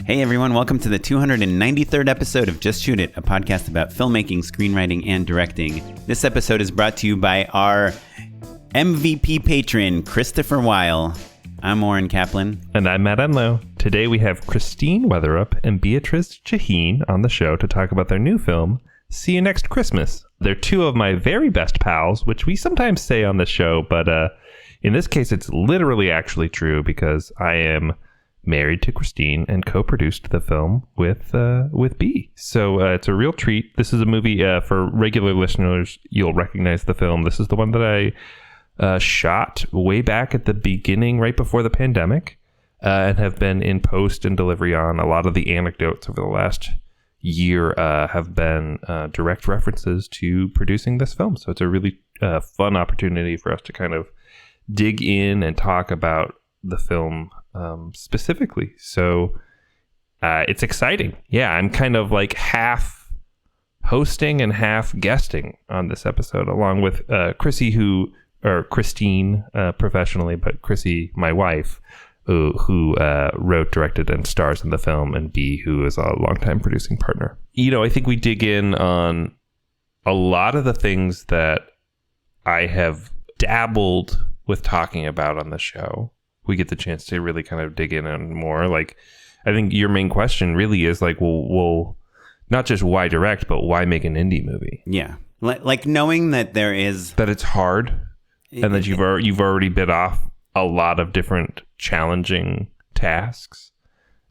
Hey everyone, welcome to the 293rd episode of Just Shoot It, a podcast about filmmaking, screenwriting, and directing. This episode is brought to you by our MVP patron, Christopher Weil. I'm Oren Kaplan. And I'm Matt Enlow. Today we have Christine Weatherup and Beatriz Chahin on the show to talk about their new film, See You Next Christmas. They're two of my very best pals, which we sometimes say on the show, but in this case it's literally actually true because I am married to Christine and co-produced the film with B. So it's a real treat. This is a movie for regular listeners. You'll recognize the film. This is the one that I shot way back at the beginning, right before the pandemic, and have been in post and delivery on. A lot of the anecdotes over the last year have been direct references to producing this film. So it's a really fun opportunity for us to kind of dig in and talk about the film specifically. So it's exciting. Yeah, I'm kind of like half hosting and half guesting on this episode, along with Chrissy, Christine professionally, but Chrissy, my wife, who wrote, directed, and stars in the film, and B, who is a longtime producing partner. You know, I think we dig in on a lot of the things that I have dabbled with talking about on the show. We get the chance to really kind of dig in on more. Like, I think your main question really is like, well, not just why direct, but why make an indie movie? Yeah. Like knowing that there is... That it's hard and that you've already bit off a lot of different challenging tasks.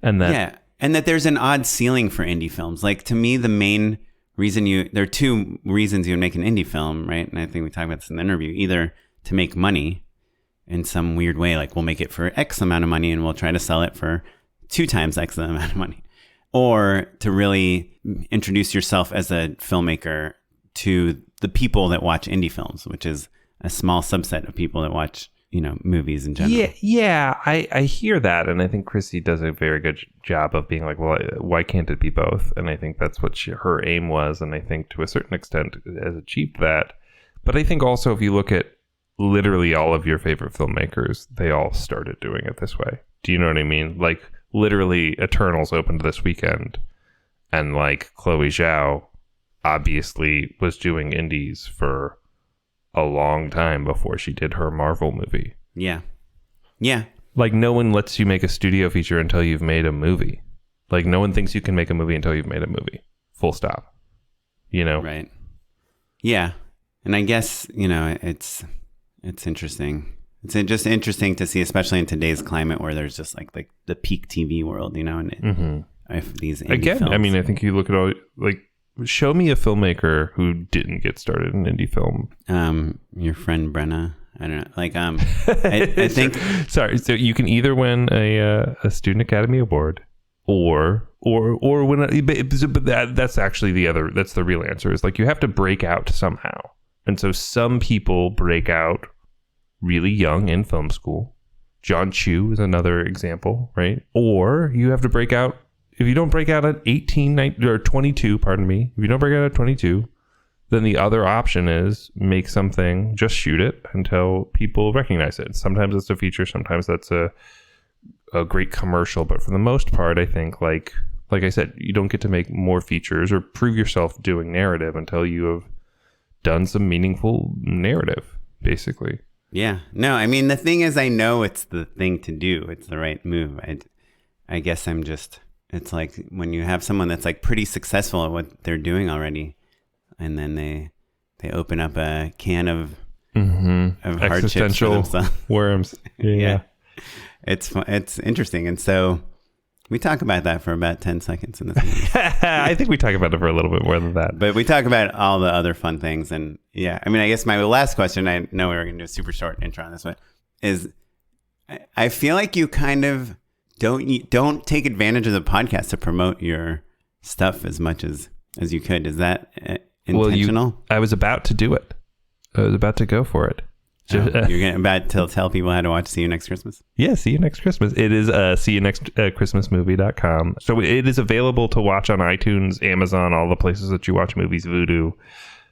And that... Yeah. And that there's an odd ceiling for indie films. Like, to me, the main reason there are two reasons you would make an indie film, right? And I think we talked about this in the interview. Either to make money in some weird way, like we'll make it for X amount of money and we'll try to sell it for 2 times X amount of money, or to really introduce yourself as a filmmaker to the people that watch indie films, which is a small subset of people that watch, movies in general. Yeah, I hear that, and I think Chrissy does a very good job of being like, well, why can't it be both? And I think that's what her aim was, and I think to a certain extent has achieved that. But I think also if you look at literally all of your favorite filmmakers, they all started doing it this way. Do you know what I mean? Like, literally, Eternals opened this weekend, and like Chloe Zhao obviously was doing indies for a long time before she did her Marvel movie. Yeah. Like, no one lets you make a studio feature until you've made a movie. Like, no one thinks you can make a movie until you've made a movie. Full stop. Right. Yeah. And I guess, it's interesting. It's just interesting to see, especially in today's climate where there's just like the peak TV world, and if these indie again films. I mean, I think you look at all, like, show me a filmmaker who didn't get started in indie film. Your friend Brenna. I don't know. Like, I think. Sorry. So you can either win a Student Academy Award, or win. But that's actually that's the real answer. Is like you have to break out somehow. And so some people break out really young in film school. John Chu is another example, right? Or you have to break out, if you don't break out at 18, 19, or 22, pardon me, if you don't break out at 22, then the other option is make something, just shoot it until people recognize it. Sometimes it's a feature, sometimes that's a great commercial. But for the most part, I think, like I said, you don't get to make more features or prove yourself doing narrative until you have done some meaningful narrative, basically. Yeah. No, I mean, the thing is, I know it's the thing to do. It's the right move. I guess it's like when you have someone that's like pretty successful at what they're doing already, and then they open up a can of hardships for themselves. Worms. Yeah. It's interesting. And so we talk about that for about 10 seconds in this movie. I think we talk about it for a little bit more than that. But we talk about all the other fun things. And yeah, I mean, I guess my last question, I know we were going to do a super short intro on this one, is I feel like you kind of don't take advantage of the podcast to promote your stuff as much as you could. Is that intentional? I was about to do it. I was about to go for it. You're about to tell people how to watch See You Next Christmas? Yeah, See You Next Christmas. It is seeyounextchristmasmovie.com. So it is available to watch on iTunes, Amazon, all the places that you watch movies, Vudu,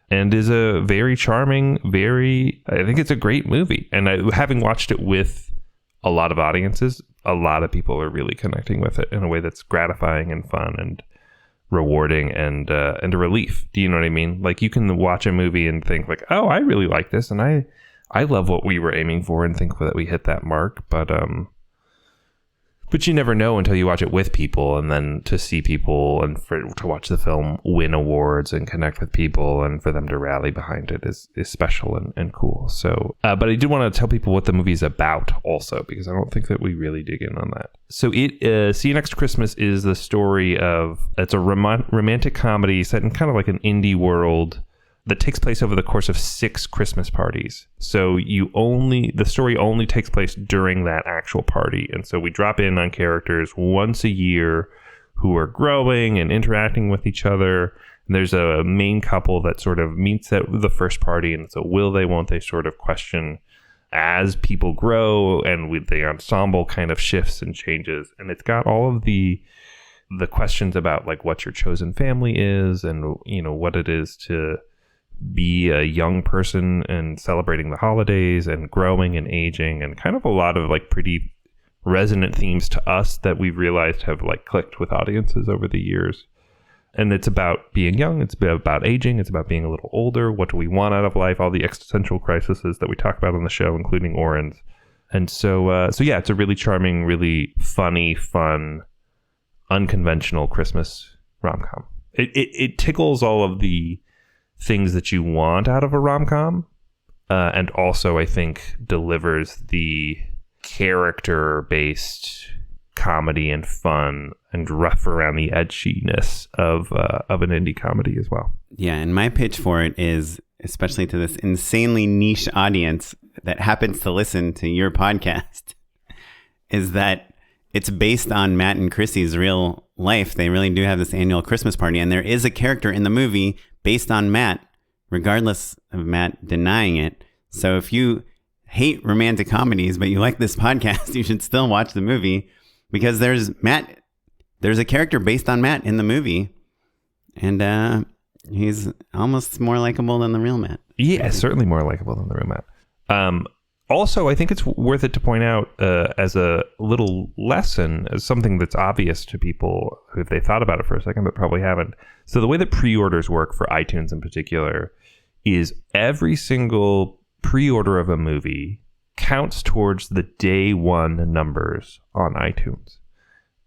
and is a very charming, I think it's a great movie. And having watched it with a lot of audiences, a lot of people are really connecting with it in a way that's gratifying and fun and rewarding and a relief. Do you know what I mean? Like, you can watch a movie and think like, oh, I really like this, and I love what we were aiming for, and think that we hit that mark. But you never know until you watch it with people, and then to see people and to watch the film win awards and connect with people and for them to rally behind it is special and cool. So, but I do want to tell people what the movie is about also, because I don't think that we really dig in on that. So See You Next Christmas is the story of, it's a romantic comedy set in kind of like an indie world that takes place over the course of 6 Christmas parties. So the story only takes place during that actual party. And so we drop in on characters once a year who are growing and interacting with each other. And there's a main couple that sort of meets at the first party, and it's a will they, won't they sort of question as people grow, and with the ensemble kind of shifts and changes. And it's got all of the questions about like what your chosen family is, and what it is to be a young person and celebrating the holidays and growing and aging, and kind of a lot of like pretty resonant themes to us that we've realized have like clicked with audiences over the years. And it's about being young, it's about aging, it's about being a little older. What do we want out of life? All the existential crises that we talk about on the show, including Oren's. And so yeah, it's a really charming, really funny, fun, unconventional Christmas rom-com. It tickles all of the things that you want out of a rom-com, and also I think delivers the character-based comedy and fun and rough around the edginess of an indie comedy as well. Yeah, and my pitch for it is, especially to this insanely niche audience that happens to listen to your podcast, is that it's based on Matt and Chrissy's real life. They really do have this annual Christmas party, and there is a character in the movie based on Matt, regardless of Matt denying it. So if you hate romantic comedies, but you like this podcast, you should still watch the movie, because there's a character based on Matt in the movie, and he's almost more likable than the real Matt. Yeah, certainly more likable than the real Matt. Also, I think it's worth it to point out as a little lesson, as something that's obvious to people if they thought about it for a second, but probably haven't. So the way that pre-orders work for iTunes in particular is every single pre-order of a movie counts towards the day one numbers on iTunes.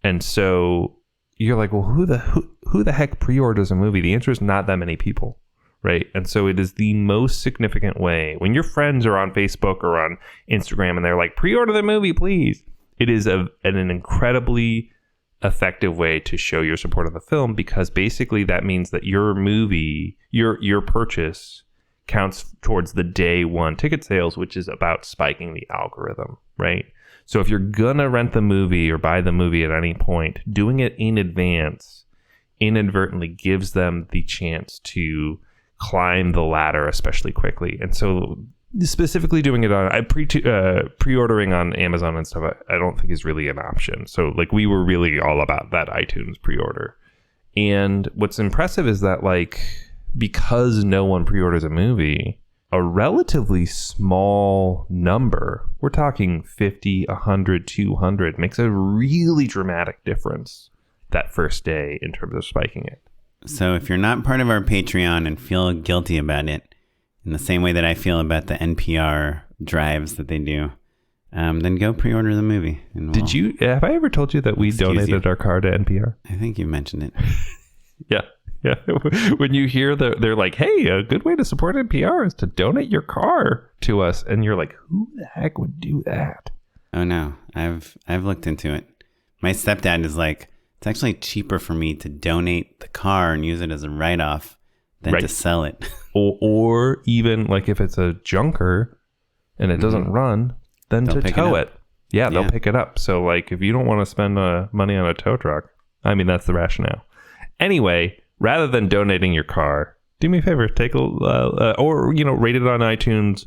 And so you're like, well, who the heck pre-orders a movie? The answer is not that many people. Right. And so it is the most significant way when your friends are on Facebook or on Instagram and they're like, pre-order the movie, please. It is an incredibly effective way to show your support of the film, because basically that means that your movie, your purchase counts towards the day one ticket sales, which is about spiking the algorithm. Right. So if you're going to rent the movie or buy the movie at any point, doing it in advance inadvertently gives them the chance to climb the ladder especially quickly. And so specifically doing it on pre-ordering on Amazon and stuff, I don't think is really an option. So like, we were really all about that iTunes pre-order. And what's impressive is that, like, because no one pre-orders a movie, a relatively small number, we're talking 50, 100, 200, makes a really dramatic difference that first day in terms of spiking it. So if you're not part of our Patreon and feel guilty about it, in the same way that I feel about the NPR drives that they do, then go pre-order the movie. And have I ever told you that we donated our car to NPR? I think you mentioned it. Yeah. When you hear they're like, hey, a good way to support NPR is to donate your car to us. And you're like, who the heck would do that? Oh, no. I've looked into it. My stepdad is like, it's actually cheaper for me to donate the car and use it as a write-off than to sell it. or even like if it's a junker and it doesn't run, then to tow it. Yeah, they'll pick it up. So like, if you don't want to spend money on a tow truck, I mean, that's the rationale. Anyway, rather than donating your car, do me a favor, take rate it on iTunes,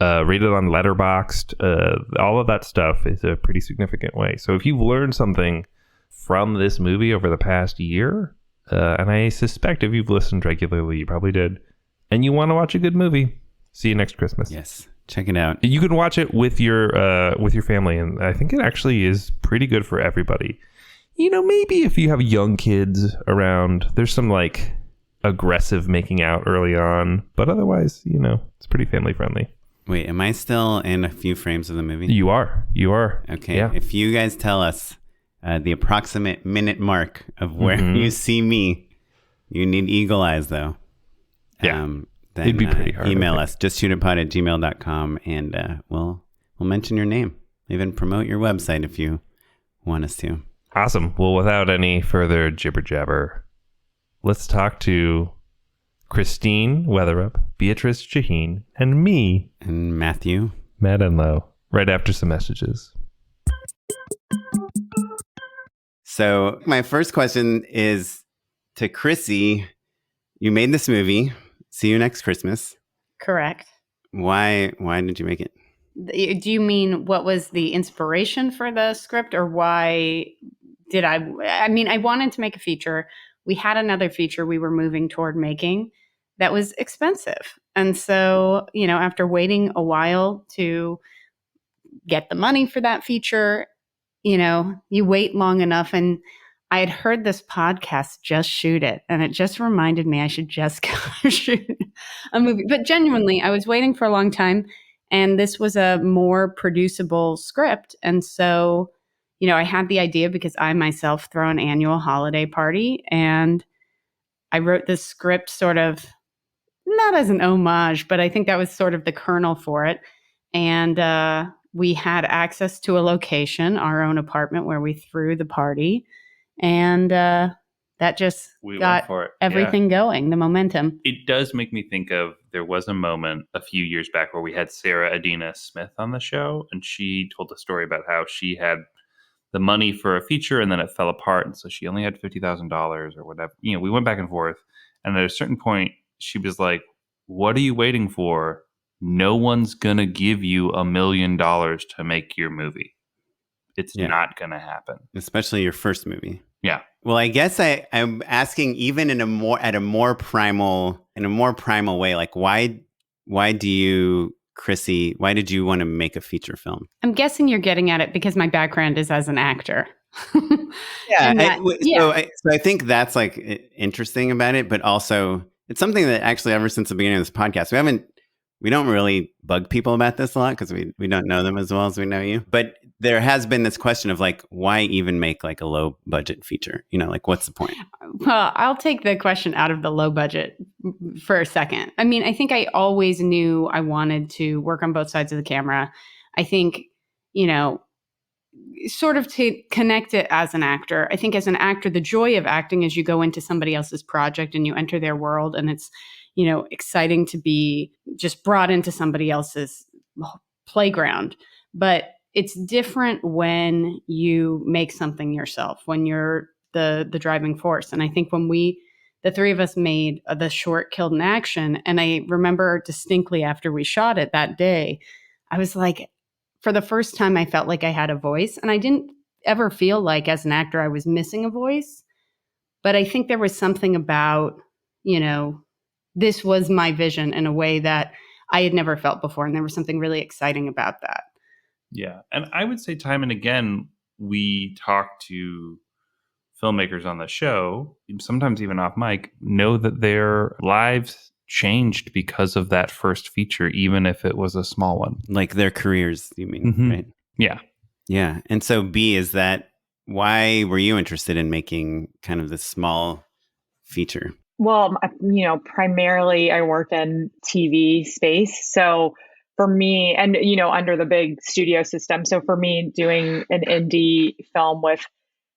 rate it on Letterboxd. All of that stuff is a pretty significant way. So if you've learned something from this movie over the past year, and I suspect if you've listened regularly, you probably did, and you want to watch a good movie, See You Next Christmas. Yes. Check it out. You can watch it with your family, and I think it actually is pretty good for everybody. Maybe if you have young kids around, there's some like aggressive making out early on, but otherwise, it's pretty family friendly. Wait, am I still in a few frames of the movie? You are. Okay. Yeah. If you guys tell us the approximate minute mark of where you see me, you need eagle eyes though. Yeah. Then it'd be pretty hard. Email us, justshootitpod@gmail.com, and we'll mention your name. Even promote your website if you want us to. Awesome. Well, without any further jibber jabber, let's talk to Christine Weatherup, Beatriz Chahin, and me, and Matthew, Matt Enlow, right after some messages. So my first question is to Chrissy. You made this movie. See You Next Christmas. Correct. Why did you make it? Do you mean what was the inspiration for the script, or why did I wanted to make a feature. We had another feature we were moving toward making that was expensive. And so, after waiting a while to get the money for that feature, you wait long enough. And I had heard this podcast, Just Shoot It, and it just reminded me I should just go shoot a movie. But genuinely, I was waiting for a long time, and this was a more producible script. And so, I had the idea because I myself throw an annual holiday party, and I wrote this script sort of not as an homage, but I think that was sort of the kernel for it. And we had access to a location, our own apartment, where we threw the party. And that just got everything going, the momentum. It does make me think of, there was a moment a few years back where we had Sarah Adina Smith on the show, and she told a story about how she had the money for a feature and then it fell apart. And so she only had $50,000 or whatever. We went back and forth. And at a certain point, she was like, what are you waiting for? No one's going to give you $1 million to make your movie. It's not going to happen. Especially your first movie. Yeah. Well, I guess I'm asking even in a more primal way, like why do you, Chrissy, why did you want to make a feature film? I'm guessing you're getting at it because my background is as an actor. So I think that's like interesting about it, but also it's something that actually ever since the beginning of this podcast, we don't really bug people about this a lot because we don't know them as well as we know you. But there has been this question of like, why even make like a low budget feature? Like what's the point? Well, I'll take the question out of the low budget for a second. I think I always knew I wanted to work on both sides of the camera. I think, sort of to connect it as an actor. I think as an actor, the joy of acting is you go into somebody else's project and you enter their world, and it's, exciting to be just brought into somebody else's playground. But it's different when you make something yourself, when you're the driving force. And I think when the three of us made the short Killed in Action, and I remember distinctly after we shot it that day, I was like, for the first time, I felt like I had a voice. And I didn't ever feel like as an actor I was missing a voice. But I think there was something about, this was my vision in a way that I had never felt before. And there was something really exciting about that. Yeah. And I would say time and again, we talk to filmmakers on the show, sometimes even off mic, know that their lives changed because of that first feature, even if it was a small one. Like their careers, you mean, right? Yeah. Yeah. And so B, is that why were you interested in making kind of this small feature? Well, primarily I work in TV space. So for me, and, under the big studio system. So for me, doing an indie film with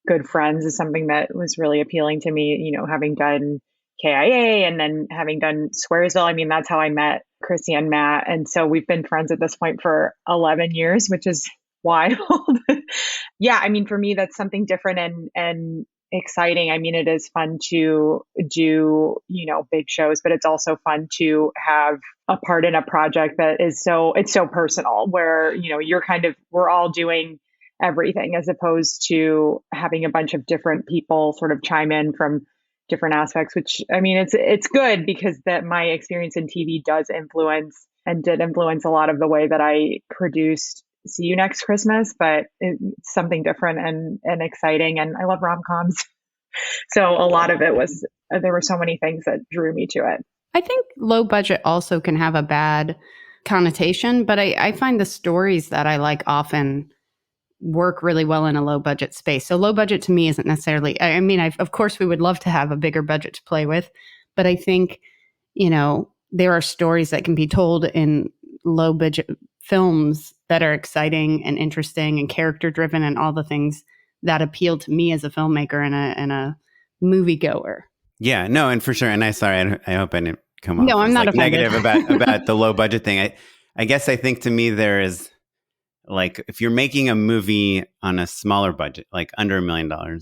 good friends is something that was really appealing to me, having done KIA and then having done Squaresville. That's how I met Chrissy and Matt. And so we've been friends at this point for 11 years, which is wild. Yeah. For me, that's something different and exciting. It is fun to do, big shows, but it's also fun to have a part in a project that is it's so personal where, we're all doing everything as opposed to having a bunch of different people sort of chime in from different aspects, which it's good because that my experience in TV does influence and did influence a lot of the way that I produced See You Next Christmas, but it's something different and exciting. And I love rom-coms. So a lot of it was, there were so many things that drew me to it. I think low budget also can have a bad connotation, but I find the stories that I like often work really well in a low budget space. So low budget to me isn't necessarily, I mean, of course we would love to have a bigger budget to play with, but I think, there are stories that can be told in low budget films that are exciting and interesting and character driven and all the things that appeal to me as a filmmaker and a moviegoer. Yeah, no, and for sure. And I hope I didn't come off No, I'm not offended. negative about the low budget thing. I guess I think to me there is, like, if you're making a movie on a smaller budget, like under $1 million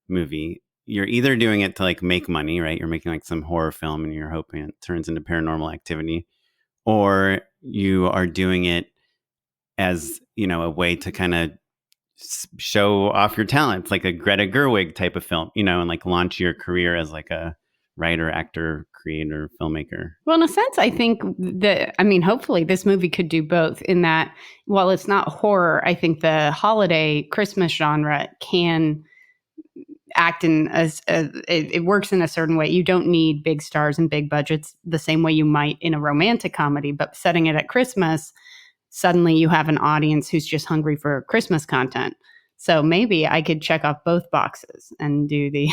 movie, you're either doing it to like make money, right? You're making like some horror film and you're hoping it turns into Paranormal Activity, or you are doing it as, a way to kind of show off your talents, like a Greta Gerwig type of film, and like launch your career as like a writer, actor, creator, filmmaker. Well, in a sense, I think hopefully this movie could do both, in that while it's not horror, I think the holiday Christmas genre can act it works in a certain way. You don't need big stars and big budgets the same way you might in a romantic comedy, but setting it at Christmas, suddenly you have an audience who's just hungry for Christmas content. So maybe I could check off both boxes and do the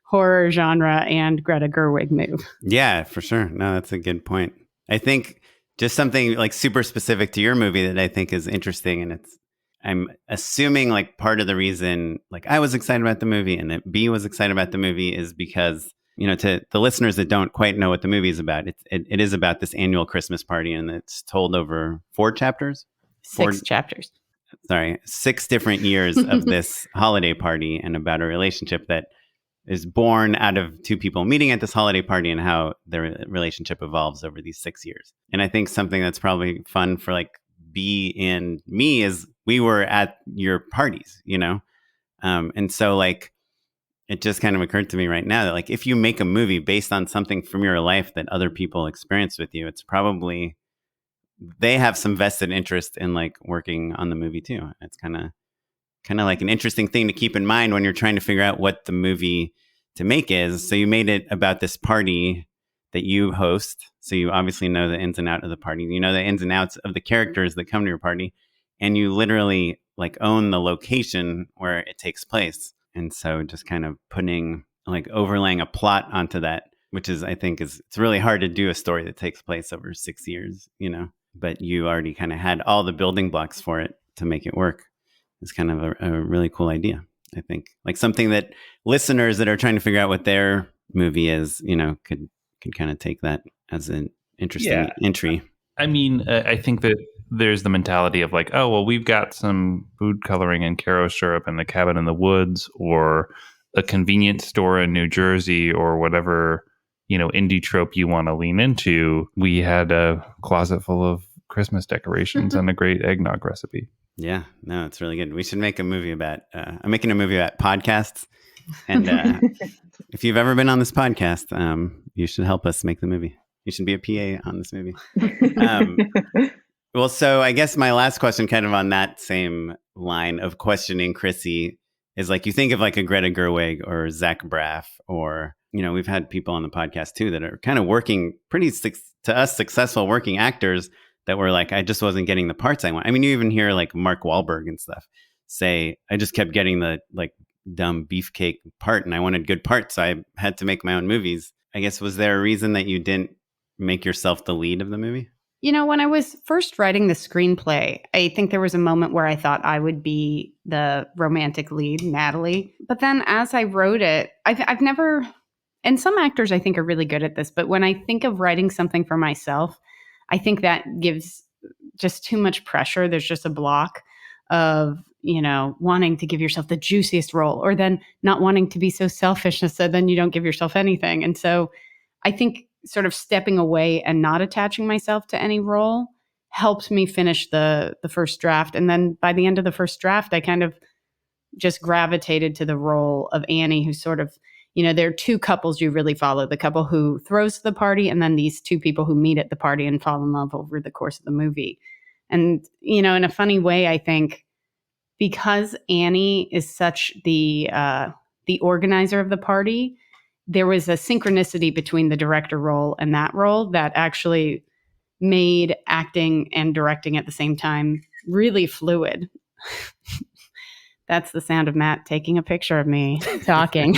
horror genre and Greta Gerwig move. Yeah, for sure. No, that's a good point. I think just something like super specific to your movie that I think is interesting, and I'm assuming like part of the reason like I was excited about the movie and that B was excited about the movie is because, to the listeners that don't quite know what the movie is about, it is about this annual Christmas party, and it's told over 4 chapters. 6 chapters. Sorry, 6 different years of this holiday party, and about a relationship that is born out of 2 people meeting at this holiday party and how their relationship evolves over these 6 years. And I think something that's probably fun for like B and me is we were at your parties, and so like it just kind of occurred to me right now that like if you make a movie based on something from your life that other people experience with you, it's probably they have some vested interest in like working on the movie too. It's kind of like an interesting thing to keep in mind when you're trying to figure out what the movie to make is. So you made it about this party that you host. So you obviously know the ins and outs of the party. You know the ins and outs of the characters that come to your party. And you literally like own the location where it takes place. And so just kind of putting like overlaying a plot onto that, which is, I think it's really hard to do a story that takes place over 6 years, but you already kind of had all the building blocks for it to make it work. It's kind of a really cool idea, I think. Like something that listeners that are trying to figure out what their movie is, could kind of take that as an interesting entry. I mean, I think that there's the mentality of like, oh, well, we've got some food coloring and Caro syrup in the cabin in the woods, or a convenience store in New Jersey, or whatever, indie trope you want to lean into. We had a closet full of Christmas decorations and a great eggnog recipe. Yeah, no, it's really good. We should make a movie about, I'm making a movie about podcasts. And if you've ever been on this podcast, you should help us make the movie. You should be a PA on this movie. Well, so I guess my last question kind of on that same line of questioning Chrissy is like, you think of like a Greta Gerwig or Zach Braff, or, we've had people on the podcast too that are kind of working pretty, to us, successful working actors that were like, I just wasn't getting the parts I want. I mean, you even hear like Mark Wahlberg and stuff say, I just kept getting the like dumb beefcake part and I wanted good parts. So I had to make my own movies. I guess, was there a reason that you didn't make yourself the lead of the movie? When I was first writing the screenplay, I think there was a moment where I thought I would be the romantic lead, Natalie. But then as I wrote it, I've never, and some actors I think are really good at this, but when I think of writing something for myself, I think that gives just too much pressure. There's just a block of, wanting to give yourself the juiciest role, or then not wanting to be so selfish, so then you don't give yourself anything. And so I think sort of stepping away and not attaching myself to any role helped me finish the first draft. And then by the end of the first draft, I kind of just gravitated to the role of Annie, who's sort of there are two couples you really follow, the couple who throws the party and then these two people who meet at the party and fall in love over the course of the movie. And, in a funny way, I think because Annie is such the organizer of the party, there was a synchronicity between the director role and that role that actually made acting and directing at the same time really fluid. That's the sound of Matt taking a picture of me talking.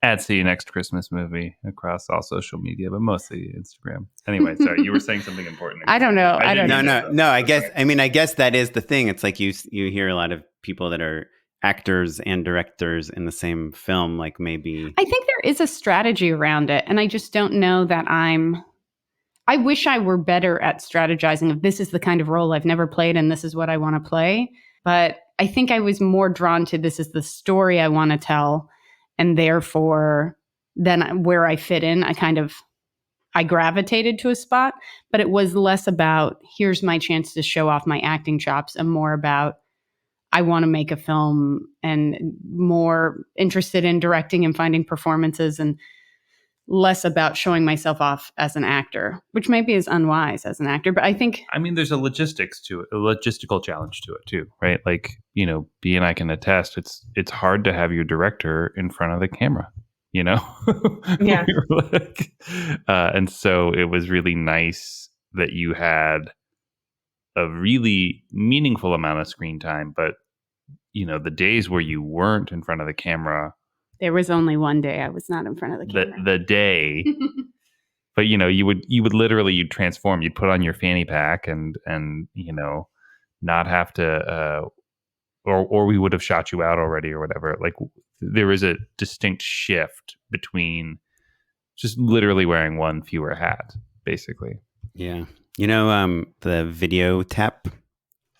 At See You Next Christmas movie across all social media, but mostly Instagram. Anyway, sorry, you were saying something important. I don't know. I don't know. No. I guess that is the thing. It's like you hear a lot of people that are actors and directors in the same film, like maybe. I think there is a strategy around it, and I just don't know that I wish I were better at strategizing of this is the kind of role I've never played and this is what I want to play. But I think I was more drawn to this is the story I want to tell. And therefore, then where I fit in, I gravitated to a spot. But it was less about, here's my chance to show off my acting chops, and more about, I want to make a film, and more interested in directing and finding performances, and less about showing myself off as an actor, which maybe is unwise as an actor. But I think, there's a logistical challenge to it too, right? Like, B and I can attest, it's hard to have your director in front of the camera, Yeah. And so it was really nice that you had a really meaningful amount of screen time, but the days where you weren't in front of the camera, there was only one day I was not in front of the camera. The day, but you would literally, you'd transform. You'd put on your fanny pack and not have to, or we would have shot you out already or whatever. Like there was a distinct shift between just literally wearing one fewer hat, basically. Yeah, the video tap,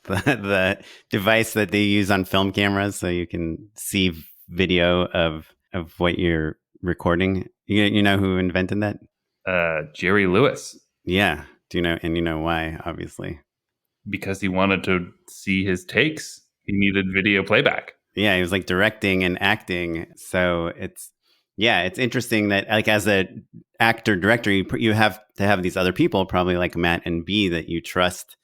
the device that they use on film cameras, so you can see video of what you're recording. You know who invented that? Jerry Lewis. Yeah. Do you know? And you know why, obviously. Because he wanted to see his takes. He needed video playback. Yeah, he was like directing and acting. So it's interesting that like as a actor director, you have to have these other people, probably like Matt and B, that you trust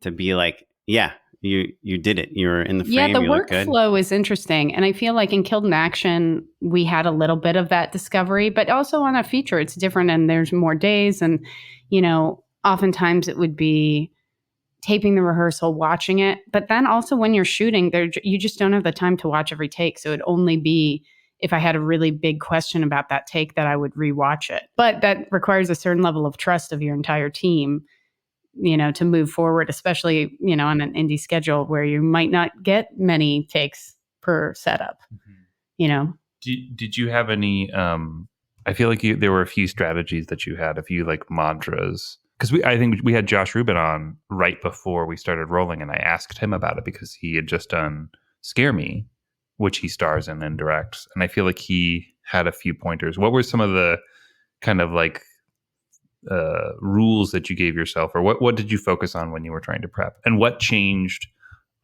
to be like, yeah, you did it. You're in the frame. Yeah, the you look good. workflow is interesting. And I feel like in Killed in Action, we had a little bit of that discovery, but also on a feature, it's different and there's more days. And, oftentimes it would be taping the rehearsal, watching it. But then also when you're shooting, you just don't have the time to watch every take. So it'd only be if I had a really big question about that take that I would rewatch it. But that requires a certain level of trust of your entire team, to move forward, especially, on an indie schedule where you might not get many takes per setup, Did you have any, I feel like there were a few strategies that you had, a few like mantras, because I think we had Josh Rubin on right before we started rolling, and I asked him about it because he had just done Scare Me, which he stars in and directs. And I feel like he had a few pointers. What were some of the kind of like rules that you gave yourself, or what did you focus on when you were trying to prep, and what changed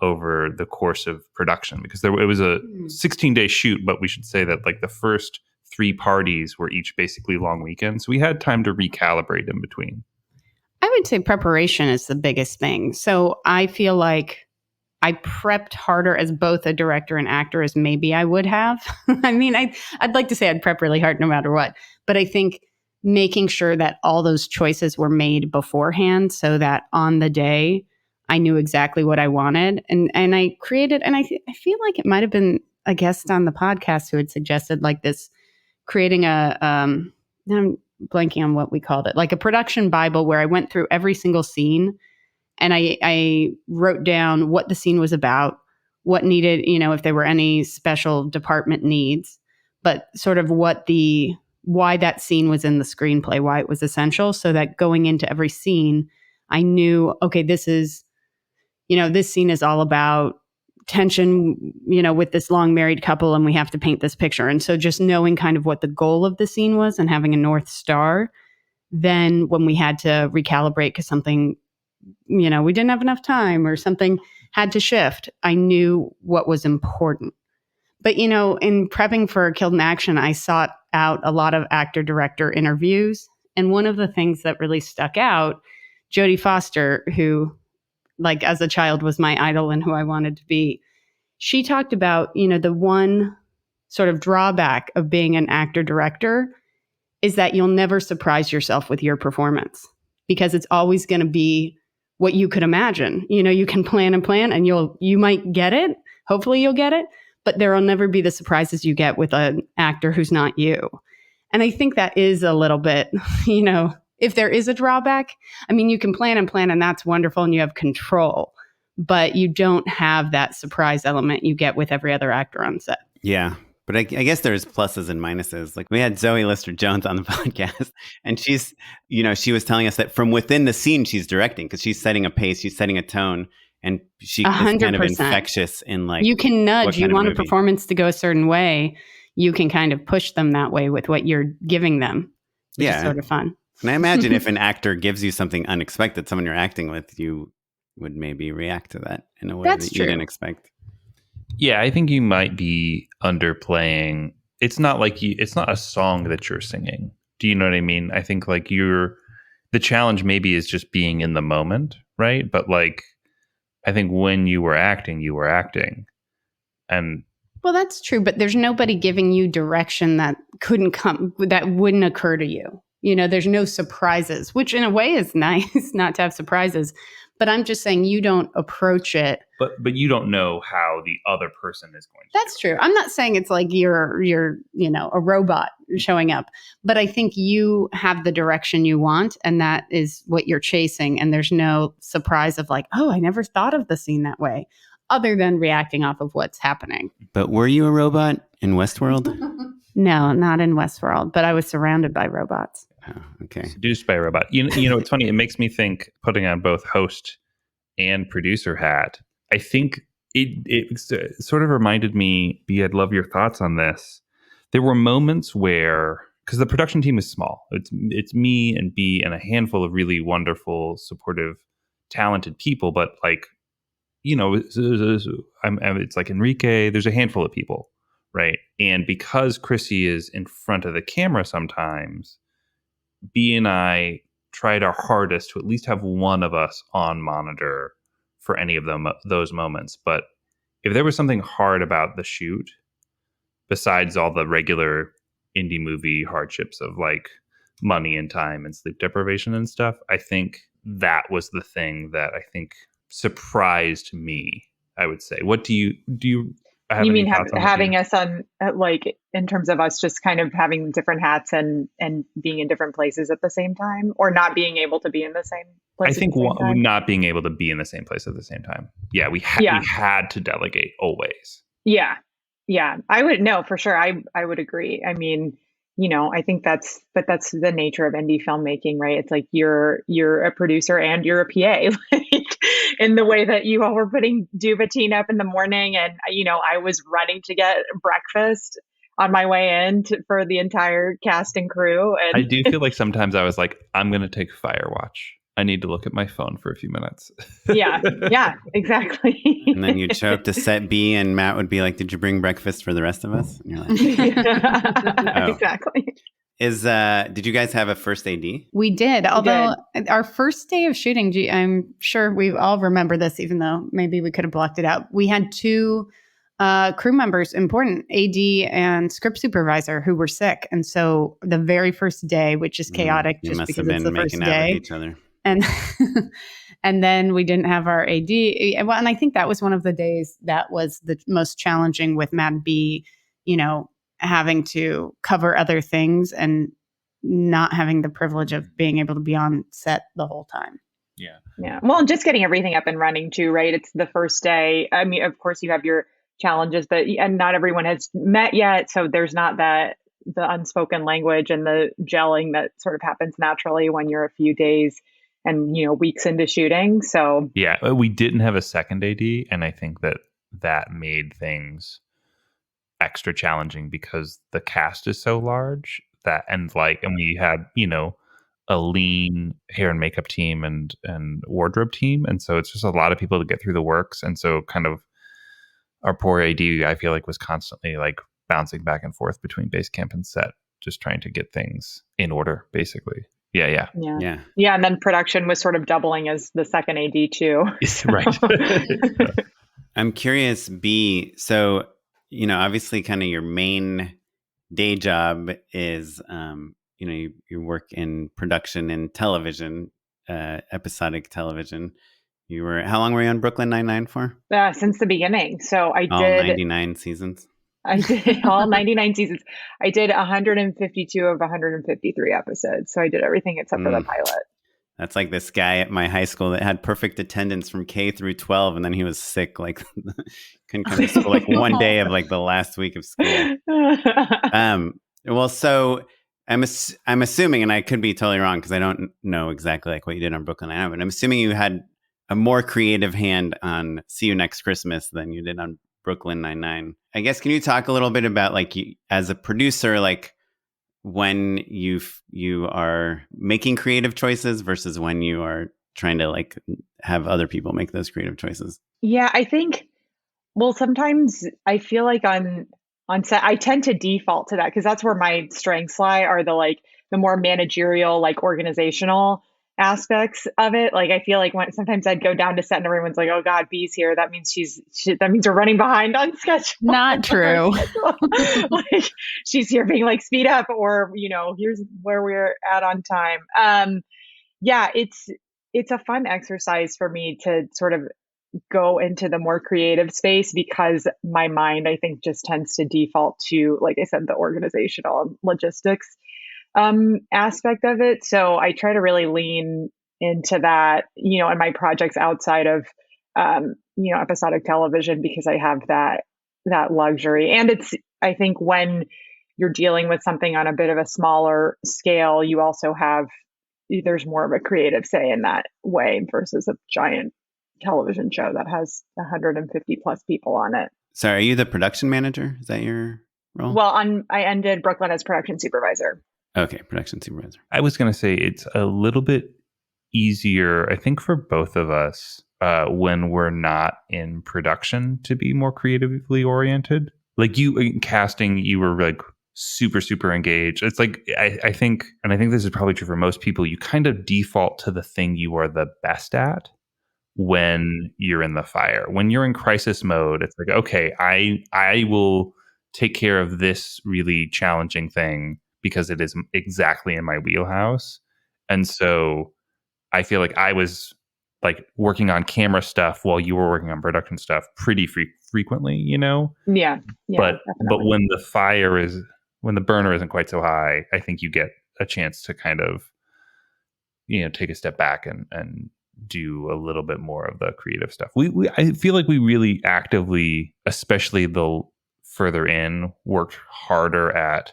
over the course of production? Because it was a 16-day shoot, but we should say that like the first 3 parties were each basically long weekends. So we had time to recalibrate in between. I would say preparation is the biggest thing. So I feel like I prepped harder as both a director and actor as maybe I would have. I mean, I'd like to say I'd prep really hard no matter what, but I think making sure that all those choices were made beforehand so that on the day I knew exactly what I wanted. And I created, and I feel like it might have been a guest on the podcast who had suggested like this, creating now I'm blanking on what we called it, like a production Bible where I went through every single scene and I wrote down what the scene was about, what needed, if there were any special department needs, but sort of why that scene was in the screenplay, why it was essential, so that going into every scene, I knew, okay, this scene is all about tension, with this long married couple, and we have to paint this picture. And so just knowing kind of what the goal of the scene was and having a North Star, then when we had to recalibrate because something, we didn't have enough time or something had to shift, I knew what was important. But, you know, in prepping for Killed in Action, I sought out a lot of actor-director interviews. And one of the things that really stuck out, Jodie Foster, who, like, as a child was my idol and who I wanted to be, she talked about, you know, the one sort of drawback of being an actor-director is that you'll never surprise yourself with your performance because it's always going to be what you could imagine. You know, you can plan and you might get it. Hopefully you'll get it, but there will never be the surprises you get with an actor who's not you. And I think that is a little bit, you know, if there is a drawback, I mean, you can plan and that's wonderful and you have control, but you don't have that surprise element you get with every other actor on set. Yeah. But I guess there's pluses and minuses. Like we had Zoe Lister-Jones on the podcast, and she's, you know, she was telling us that from within the scene she's directing because she's setting a pace, she's setting a tone, and she is 100%. Kind of infectious in like. You can nudge. You want a performance to go a certain way, you can kind of push them that way with what you're giving them. Which is sort of fun. And I imagine if an actor gives you something unexpected, someone you're acting with, you would maybe react to that in a way that you didn't expect. Yeah, I think you might be underplaying. It's not like it's not a song that you're singing. Do you know what I mean? I think like the challenge maybe is just being in the moment, right? But like, I think when you were acting. And well, that's true, but there's nobody giving you direction that wouldn't occur to you. You know, there's no surprises, which in a way is nice not to have surprises. But I'm just saying you don't approach it. But you don't know how the other person is going to. That's true. I'm not saying it's like you're you know, a robot showing up. But I think you have the direction you want, and that is what you're chasing. And there's no surprise of like, oh, I never thought of the scene that way, other than reacting off of what's happening. But were you a robot in Westworld? No, not in Westworld, but I was surrounded by robots. Oh, okay. Seduced by a robot. You know, it's funny. It makes me think, putting on both host and producer hat, I think it sort of reminded me, B, I'd love your thoughts on this. There were moments where, because the production team is small, it's me and B and a handful of really wonderful, supportive, talented people, but like, you know, it's like Enrique, there's a handful of people, right? And because Chrissy is in front of the camera sometimes, B and I tried our hardest to at least have one of us on monitor for any of those moments. But if there was something hard about the shoot, besides all the regular indie movie hardships of like money and time and sleep deprivation and stuff, I think that was the thing that I think surprised me, I would say. What do you you mean having us on, like, in terms of us just kind of having different hats and being in different places at the same time, or not being able to be in the same place? I think not being able to be in the same place at the same time. Yeah, we had to delegate always. Yeah, I would know for sure. I would agree. I mean, you know, I think that's the nature of indie filmmaking, right? It's like you're a producer and you're a PA, like, in the way that you all were putting Dubatine up in the morning, and you know, I was running to get breakfast on my way in for the entire cast and crew. And I do feel like sometimes I was like, I'm going to take Firewatch. I need to look at my phone for a few minutes. Yeah, exactly. And then you'd show up to set B and Matt would be like, did you bring breakfast for the rest of us? And you're like, Exactly. Did you guys have a first AD? We did. Although our first day of shooting, I'm sure we all remember this, even though maybe we could have blocked it out. We had two crew members, important, AD and script supervisor, who were sick. And so the very first day, which is chaotic just because it's the first day. Each other. And then we didn't have our AD. Well, and I think that was one of the days that was the most challenging with Matt B, you know, having to cover other things and not having the privilege of being able to be on set the whole time. Yeah. Well, just getting everything up and running too, right? It's the first day. I mean, of course you have your challenges, and not everyone has met yet. So there's not the unspoken language and the gelling that sort of happens naturally when you're a few days and, you know, weeks into shooting. So yeah, we didn't have a second AD, and I think that made things extra challenging because the cast is so large and we had, you know, a lean hair and makeup team and wardrobe team, and so it's just a lot of people to get through the works, and so kind of our poor AD, I feel like, was constantly like bouncing back and forth between base camp and set, just trying to get things in order, basically. Yeah. And then production was sort of doubling as the second AD too. Right. I'm curious, B, so, obviously kind of your main day job is, you work in production in television, episodic television. How long were you on Brooklyn Nine-Nine for? Since the beginning. So I all did 99 seasons. I did all 99 seasons. I did 152 of 153 episodes. So I did everything except for the pilot. That's like this guy at my high school that had perfect attendance from K through 12, and then he was sick, like couldn't come to school like one day of like the last week of school. Well, so I'm assuming, and I could be totally wrong because I don't know exactly like what you did on Brooklyn Nine-Nine, but I'm assuming you had a more creative hand on See You Next Christmas than you did on Brooklyn Nine-Nine. I guess, can you talk a little bit about like as a producer, like when you are making creative choices versus when you are trying to like have other people make those creative choices? Yeah, I think, well, sometimes I feel like on set, I tend to default to that because that's where my strengths lie, are the more managerial, like organizational aspects of it. Like, I feel like sometimes I'd go down to set and everyone's like, oh God, B's here. That means that means we're running behind on schedule. Not true. Like, she's here being like, speed up, or, here's where we're at on time. Yeah, it's a fun exercise for me to sort of go into the more creative space because my mind, I think, just tends to default to, like I said, the organizational and logistics aspect of it. So I try to really lean into that, in my projects outside of, episodic television, because I have that luxury. And I think when you're dealing with something on a bit of a smaller scale, you also there's more of a creative say in that way versus a giant television show that has 150 plus people on it. So are you the production manager? Is that your role? Well, I ended Brooklyn as production supervisor. Okay, production supervisor. I was going to say it's a little bit easier, I think, for both of us when we're not in production to be more creatively oriented. Like you in casting, you were like super, super engaged. It's like, I think this is probably true for most people, you kind of default to the thing you are the best at when you're in the fire. When you're in crisis mode, it's like, okay, I will take care of this really challenging thing because it is exactly in my wheelhouse. And so I feel like I was like working on camera stuff while you were working on production stuff pretty frequently, Yeah. But when the burner isn't quite so high, I think you get a chance to kind of, take a step back and do a little bit more of the creative stuff. I feel like we really actively, especially the further in, worked harder at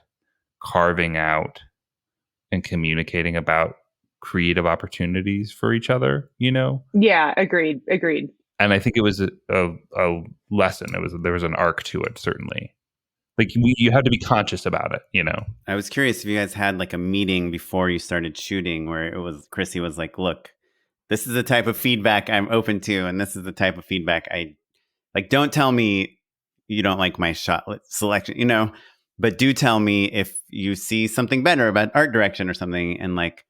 carving out and communicating about creative opportunities for each other, Yeah, agreed. And I think it was a lesson. There was an arc to it, certainly. Like you had to be conscious about it, I was curious if you guys had like a meeting before you started shooting where Chrissy was like, look, this is the type of feedback I'm open to, and this is the type of feedback I like. Don't tell me you don't like my shot selection, but do tell me if you see something better about art direction or something. And like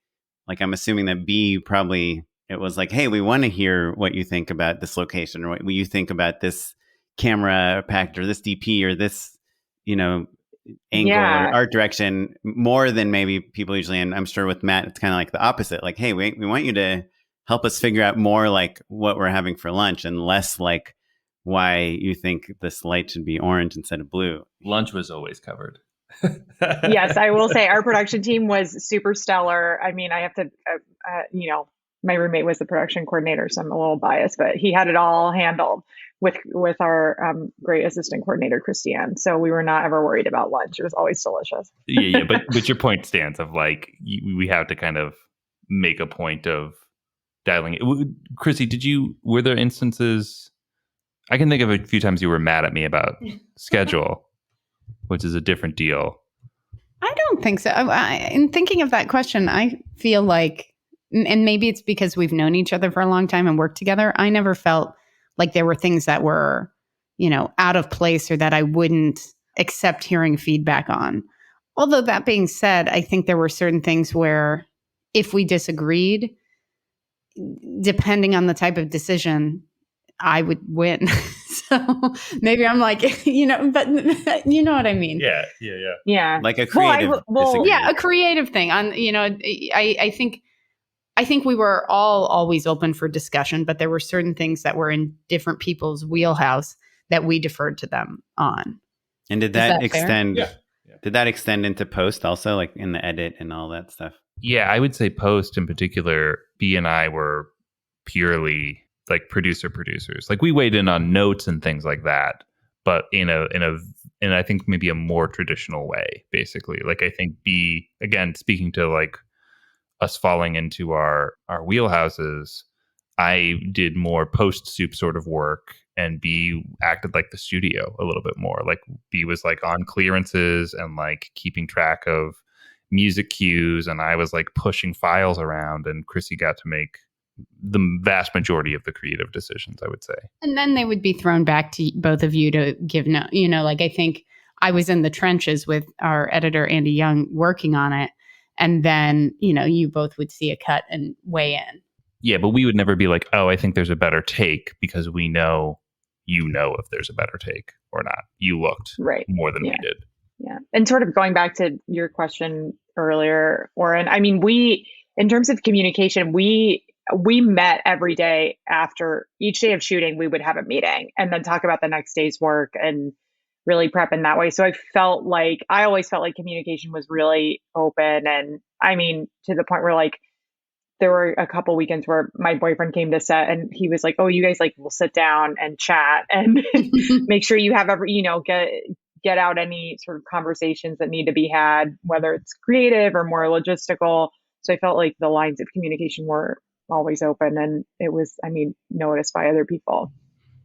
I'm assuming that B probably, it was like, hey, we want to hear what you think about this location, or what you think about this camera package or this DP or this, angle or art direction, more than maybe people usually. And I'm sure with Matt, it's kind of like the opposite. Like, hey, we want you to help us figure out more like what we're having for lunch and less like why you think this light should be orange instead of blue. Lunch was always covered. Yes, I will say our production team was super stellar. I mean, I have to, my roommate was the production coordinator, so I'm a little biased, but he had it all handled with our great assistant coordinator, Christine. So we were not ever worried about lunch. It was always delicious. Yeah, but your point stands of like, we have to kind of make a point of dialing it. Chrissy, were there instances, I can think of a few times you were mad at me about schedule, which is a different deal. I don't think so. In thinking of that question, I feel like, and maybe it's because we've known each other for a long time and worked together, I never felt like there were things that were out of place or that I wouldn't accept hearing feedback on. Although that being said, I think there were certain things where if we disagreed, depending on the type of decision, I would win. So maybe I'm like, but you know what I mean? Yeah. Like a creative disagreement. Yeah, a creative thing. I think we were all always open for discussion, but there were certain things that were in different people's wheelhouse that we deferred to them on. And did that extend? Yeah. Did that extend into post also, like in the edit and all that stuff? Yeah, I would say post in particular, B and I were purely like producers. Like we weighed in on notes and things like that, but in I think maybe a more traditional way, basically. Like I think B, again, speaking to like us falling into our wheelhouses, I did more post soup sort of work, and B acted like the studio a little bit more. Like B was like on clearances and like keeping track of music cues, and I was like pushing files around, and Chrissy got to make the vast majority of the creative decisions, I would say. And then they would be thrown back to both of you to give like I think I was in the trenches with our editor Andy Young working on it, and then you both would see a cut and weigh in. Yeah, but we would never be like, oh, I think there's a better take, because we know if there's a better take or not. You looked more than we did. Yeah. And sort of going back to your question earlier, Oren, I mean, in terms of communication, we met every day. After each day of shooting, we would have a meeting and then talk about the next day's work and really prep in that way. So I always felt like communication was really open. And I mean, to the point where like, there were a couple weekends where my boyfriend came to set and he was like, oh, you guys like will sit down and chat and make sure you have get out any sort of conversations that need to be had, whether it's creative or more logistical. So I felt like the lines of communication were always open, and it was, noticed by other people.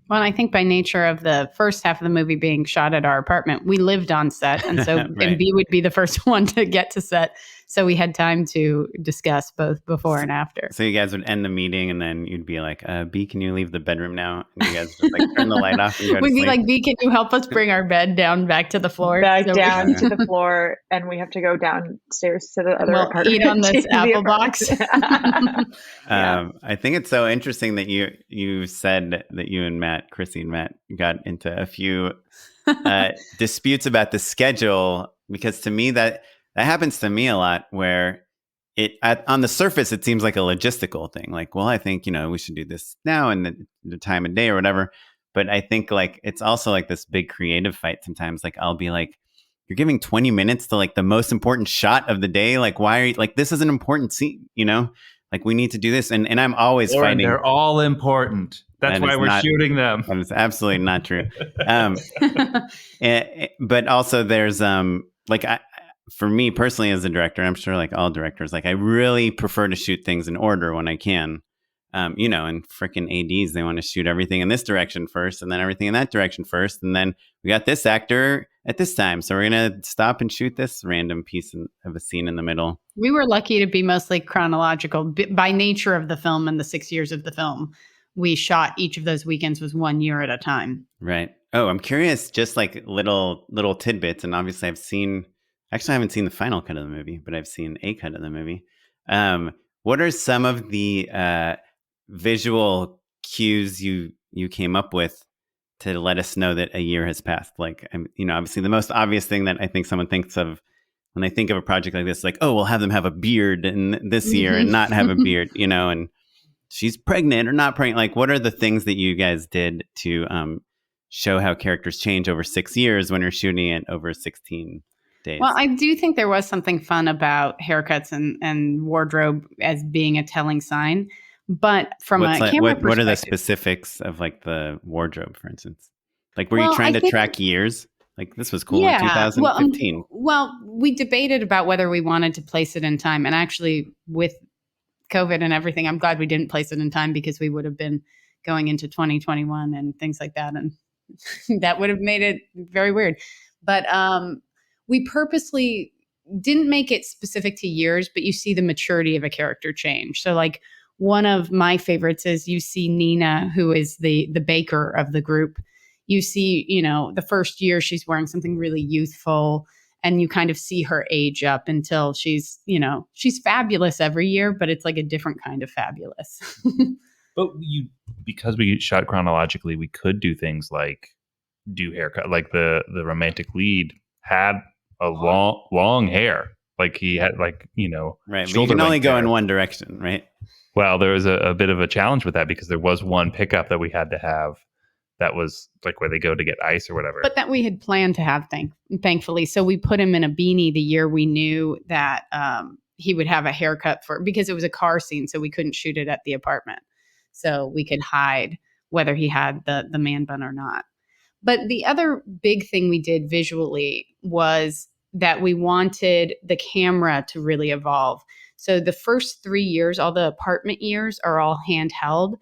Well, I think by nature of the first half of the movie being shot at our apartment, we lived on set. And so and B would be the first one to get to set. So we had time to discuss both before and after. So you guys would end the meeting and then you'd be like, B, can you leave the bedroom now? And you guys just like turn the light off and go to sleep. We'd be like, B, can you help us bring our bed down back to the floor? To the floor, and we have to go downstairs to the other apartment. Eat on this apple box. I think it's so interesting that you said that you and Chrissy and Matt got into a few disputes about the schedule, because to me that happens to me a lot, where on the surface it seems like a logistical thing, like, well, I think we should do this now and the time of day or whatever. But I think like it's also like this big creative fight sometimes. Like I'll be like, you're giving 20 minutes to like the most important shot of the day. Like why are you like, this is an important scene, like we need to do this. And I'm always fighting. They're all important. That's why we're shooting them. That is absolutely not true. But also there's for me personally as a director, I'm sure like all directors, like I really prefer to shoot things in order when I can. And freaking ADs, they want to shoot everything in this direction first and then everything in that direction first. And then we got this actor at this time, so we're going to stop and shoot this random piece of a scene in the middle. We were lucky to be mostly chronological by nature of the film and the 6 years of the film. We shot each of those weekends was 1 year at a time. Right. Oh, I'm curious, just like little tidbits. And obviously I haven't seen the final cut of the movie, but I've seen a cut of the movie. What are some of the visual cues you came up with to let us know that a year has passed? Like, obviously the most obvious thing that I think someone thinks of when they think of a project like this, like, oh, we'll have them have a beard in this year and not have a beard, and she's pregnant or not pregnant. Like, what are the things that you guys did to show how characters change over 6 years when you're shooting it over 16 days? Well, I do think there was something fun about haircuts and wardrobe as being a telling sign. But from a camera perspective, what are the specifics of like the wardrobe, for instance? Like, were you trying to track years? Like, this was cool in 2015. Well, we debated about whether we wanted to place it in time. And actually, with COVID and everything, I'm glad we didn't place it in time, because we would have been going into 2021 and things like that. And that would have made it very weird. But we purposely didn't make it specific to years, but you see the maturity of a character change. So like one of my favorites is you see Nina, who is the baker of the group. you see, you know, the first year she's wearing something really youthful, and you kind of see her age up until she's, you know, she's fabulous every year, but it's like a different kind of fabulous. But because we shot chronologically, we could do things like do haircut. Like the romantic lead had a long hair. Like he had like, you know, Right. But you can only go in one direction, right? Well, there was a bit of a challenge with that because there was one pickup that we had to have that was like where they go to get ice or whatever. But that we had planned to have, thankfully. So we put him in a beanie the year we knew that he would have a haircut because it was a car scene, so we couldn't shoot it at the apartment. So we could hide whether he had the man bun or not. But the other big thing we did visually was that we wanted the camera to really evolve. So the first 3 years, all the apartment years, are all handheld.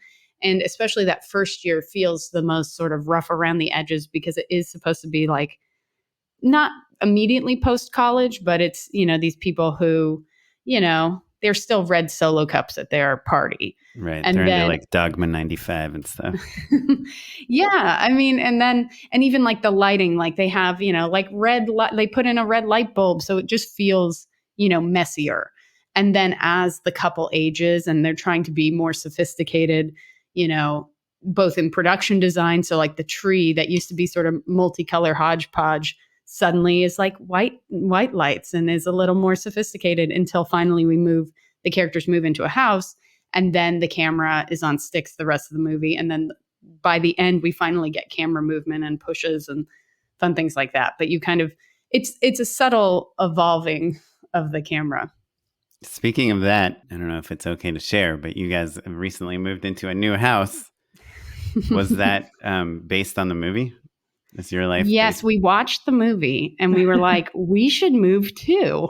And especially that first year feels the most sort of rough around the edges because it is supposed to be like not immediately post-college, but it's, you know, these people who, you know, they're still red Solo cups at their party. Right. And they're then, into like Dogma 95 and stuff. yeah. I mean, and even like the lighting, like they have, you know, like they put in a red light bulb. So it just feels, you know, messier. And then as the couple ages and they're trying to be more sophisticated, you know, both in production design. So like the tree that used to be sort of multicolor hodgepodge suddenly is like white lights and is a little more sophisticated until finally the characters move into a house, and then the camera is on sticks the rest of the movie. And then by the end, we finally get camera movement and pushes and fun things like that. But you kind of, it's a subtle evolving of the camera. Speaking of that, I don't know if it's okay to share, but you guys have recently moved into a new house. Was that based on the movie? Is your life? Yes, we watched the movie and we were like, we should move too.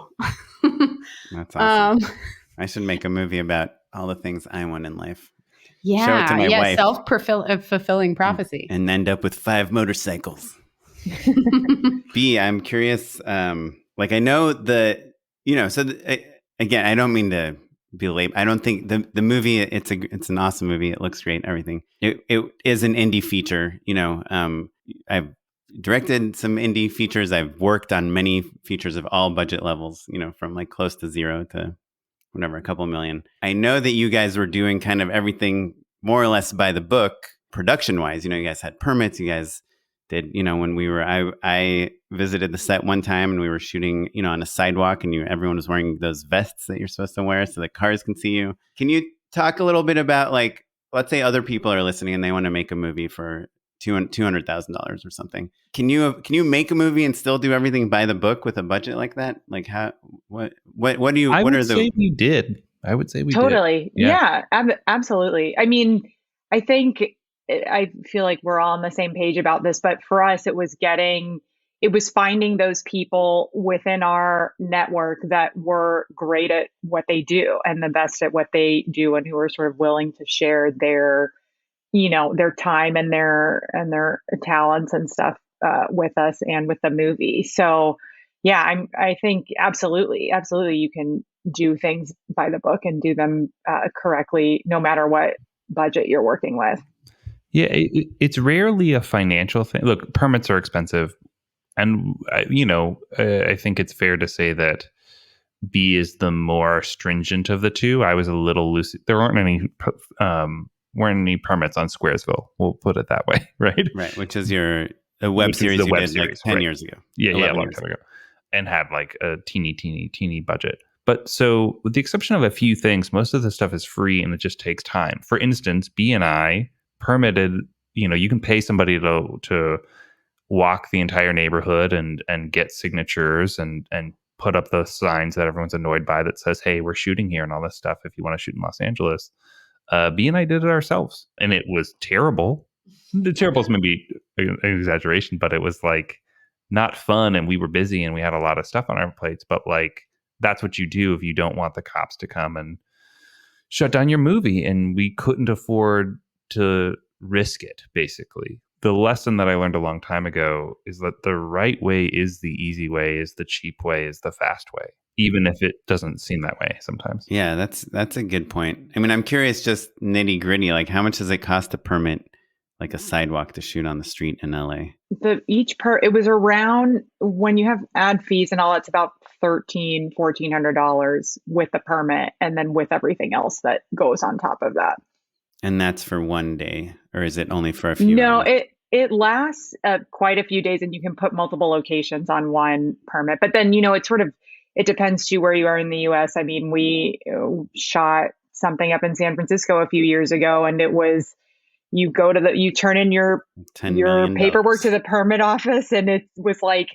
That's awesome. I should make a movie about all the things I want in life. Yeah, show it to my wife. Self-fulfilling prophecy. And end up with 5 motorcycles. B, I'm curious. Like I know again, I don't mean to be late. I don't think the movie, it's an awesome movie. It looks great, everything. It is an indie feature. You know, I've directed some indie features. I've worked on many features of all budget levels, you know, from like close to zero to whatever, a couple million. I know that you guys were doing kind of everything more or less by the book, production wise. You know, you guys had permits. You guys did, you know, when I visited the set one time and we were shooting, you know, on a sidewalk and everyone was wearing those vests that you're supposed to wear so the cars can see you. Can you talk a little bit about, like, let's say other people are listening and they want to make a movie for $200,000 or something. Can you make a movie and still do everything by the book with a budget like that? Like what do you? I what would are the? say we did. I would say we Totally. did. Yeah, absolutely. I mean, I feel like we're all on the same page about this, but for us, it was finding those people within our network that were great at what they do and the best at what they do and who are sort of willing to share their, you know, their time and their talents and stuff with us and with the movie. So yeah, I think absolutely you can do things by the book and do them correctly, no matter what budget you're working with. Yeah, it's rarely a financial thing. Look, permits are expensive. And, you know, I think it's fair to say that B is the more stringent of the two. I was a little loose. There weren't any permits on Squaresville. We'll put it that way, right? Right, which is a web series you did like 10 years ago. Yeah, a long time ago. And had like a teeny budget. But so with the exception of a few things, most of the stuff is free and it just takes time. For instance, B and I permitted, you know, you can pay somebody to walk the entire neighborhood and get signatures and put up those signs that everyone's annoyed by that says, hey, we're shooting here and all this stuff if you want to shoot in Los Angeles. B and I did it ourselves and it was terrible. The terrible is maybe an exaggeration, but it was like not fun and we were busy and we had a lot of stuff on our plates, but like that's what you do if you don't want the cops to come and shut down your movie. And we couldn't afford to risk it, basically. The lesson that I learned a long time ago is that the right way is the easy way, is the cheap way, is the fast way, even if it doesn't seem that way sometimes. Yeah, that's a good point. I mean, I'm curious, just nitty gritty, like how much does it cost to permit like a sidewalk to shoot on the street in LA? It was around, when you have ad fees and all, it's about $1,400 with the permit, and then with everything else that goes on top of that. And that's for one day, or is it only for a few No, hours? it lasts quite a few days, and you can put multiple locations on one permit. But then, it depends to where you are in the US. I mean, we shot something up in San Francisco a few years ago, and it was, you turn in your $10 million. paperwork to the permit office, and it was like,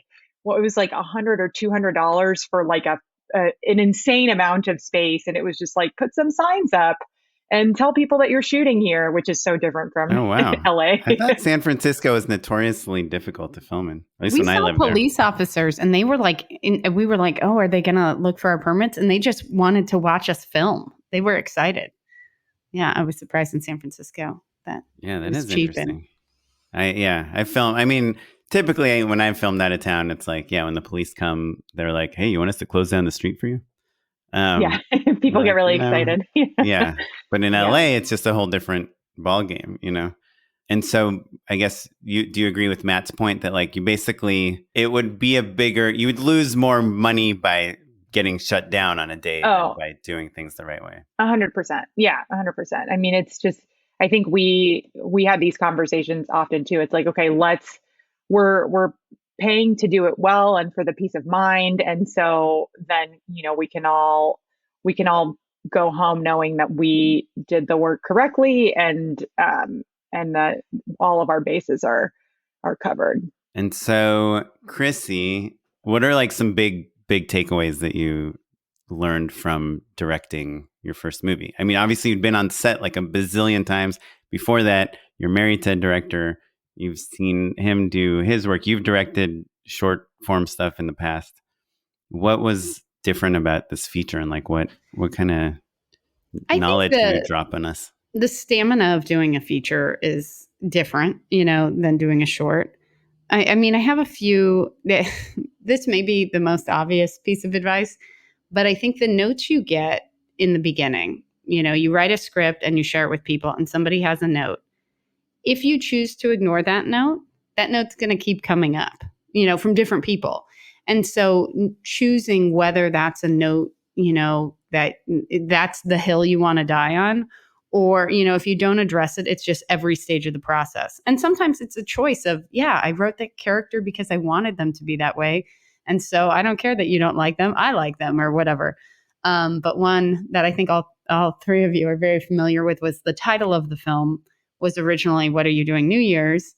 it was like $100 or $200 for like an insane amount of space. And it was just like, put some signs up and tell people that you're shooting here, which is so different from wow. LA. I thought San Francisco was notoriously difficult to film in. At least We when I saw lived there. police officers, and they were like, we were like, oh, are they going to look for our permits? And they just wanted to watch us film. They were excited. Yeah, I was surprised in San Francisco that Yeah, that was is cheap interesting. I film. I mean, typically when I filmed out of town, it's like, when the police come, they're like, hey, you want us to close down the street for you? Yeah, people get really excited. Yeah, but in LA, it's just a whole different ball game, And so I guess do you agree with Matt's point that like you basically, it would be you would lose more money by getting shut down on a day than by doing things the right way? 100%. Yeah, 100%. I mean, it's just, I think we had these conversations often too. It's like, okay, we're paying to do it well and for the peace of mind. And so then, we can all go home knowing that we did the work correctly, and that all of our bases are covered. And so, Chrissy, what are like some big takeaways that you learned from directing your first movie? I mean, obviously you'd been on set like a bazillion times before that. You're married to a director. You've seen him do his work. You've directed short form stuff in the past. What was different about this feature, and like what kind of knowledge did you drop on us? The stamina of doing a feature is different, than doing a short. I mean, I have a few. This may be the most obvious piece of advice, but I think the notes you get in the beginning, you write a script and you share it with people, and somebody has a note. If you choose to ignore that note's going to keep coming up, from different people. And so choosing whether that's a note, that's the hill you want to die on, or, if you don't address it, it's just every stage of the process. And sometimes it's a choice of, I wrote that character because I wanted them to be that way. And so I don't care that you don't like them. I like them, or whatever. But one that I think all three of you are very familiar with was the title of the film was originally What Are You Doing New Year's,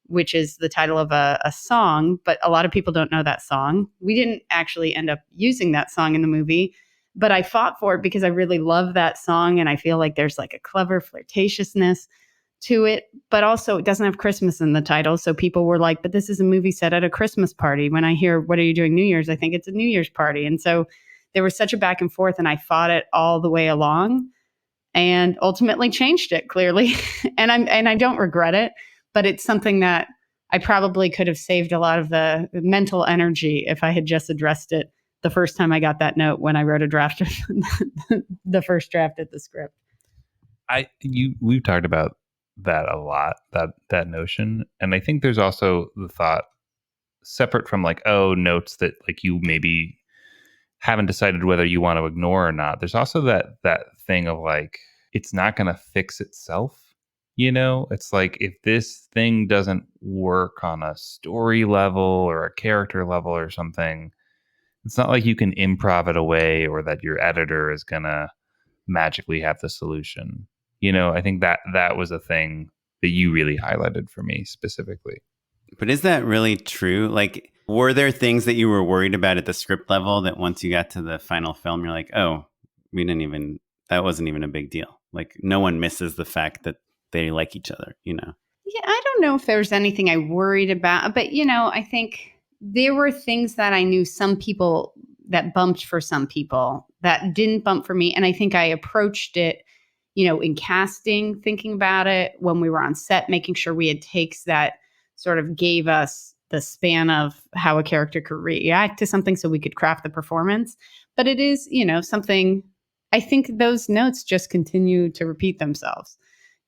which is the title of a song, but a lot of people don't know that song. We didn't actually end up using that song in the movie, but I fought for it because I really love that song, and I feel like there's like a clever flirtatiousness to it, but also it doesn't have Christmas in the title. So people were like, but this is a movie set at a Christmas party. When I hear What Are You Doing New Year's, I think it's a New Year's party. And so there was such a back and forth, and I fought it all the way along and ultimately changed it, clearly. and I don't regret it, but it's something that I probably could have saved a lot of the mental energy if I had just addressed it the first time I got that note when I wrote a draft of the first draft of the script. We've talked about that a lot, that notion. And I think there's also the thought, separate from like, notes that like you maybe haven't decided whether you want to ignore or not. There's also that thing of like, it's not going to fix itself. It's like, if this thing doesn't work on a story level or a character level or something, it's not like you can improv it away, or that your editor is going to magically have the solution. I think that was a thing that you really highlighted for me specifically. But is that really true? Like, were there things that you were worried about at the script level that once you got to the final film, you're like, that wasn't even a big deal. Like, no one misses the fact that they like each other, Yeah, I don't know if there's anything I worried about, but, I think there were things that I knew some people that bumped for some people that didn't bump for me. And I think I approached it, in casting, thinking about it when we were on set, making sure we had takes that sort of gave us the span of how a character could react to something so we could craft the performance. But it is, something, I think those notes just continue to repeat themselves.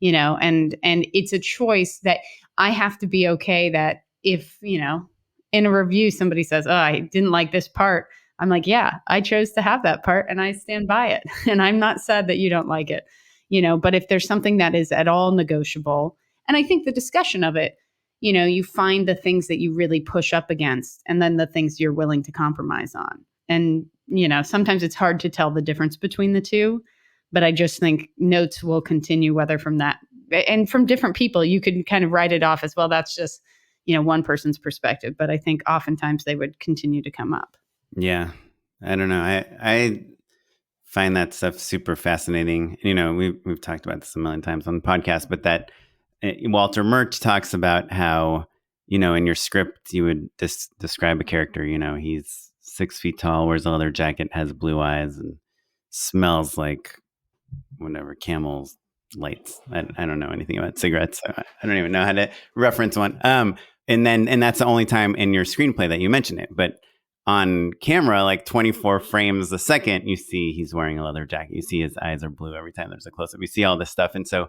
and it's a choice that I have to be okay that if, in a review, somebody says, oh, I didn't like this part. I'm like, yeah, I chose to have that part and I stand by it. And I'm not sad that you don't like it, but if there's something that is at all negotiable, and I think the discussion of it, you find the things that you really push up against and then the things you're willing to compromise on. And, sometimes it's hard to tell the difference between the two, but I just think notes will continue, whether from that and from different people, you could kind of write it off as, well, that's just, one person's perspective. But I think oftentimes they would continue to come up. Yeah. I don't know. I find that stuff super fascinating. We've talked about this a million times on the podcast, but that Walter Murch talks about how, in your script, you would describe a character, he's 6 feet tall, wears a leather jacket, has blue eyes, and smells like whatever, Camel's lights. I don't know anything about cigarettes. So I don't even know how to reference one. And that's the only time in your screenplay that you mention it. But on camera, like 24 frames a second, you see he's wearing a leather jacket. You see his eyes are blue every time there's a close-up. You see all this stuff. And so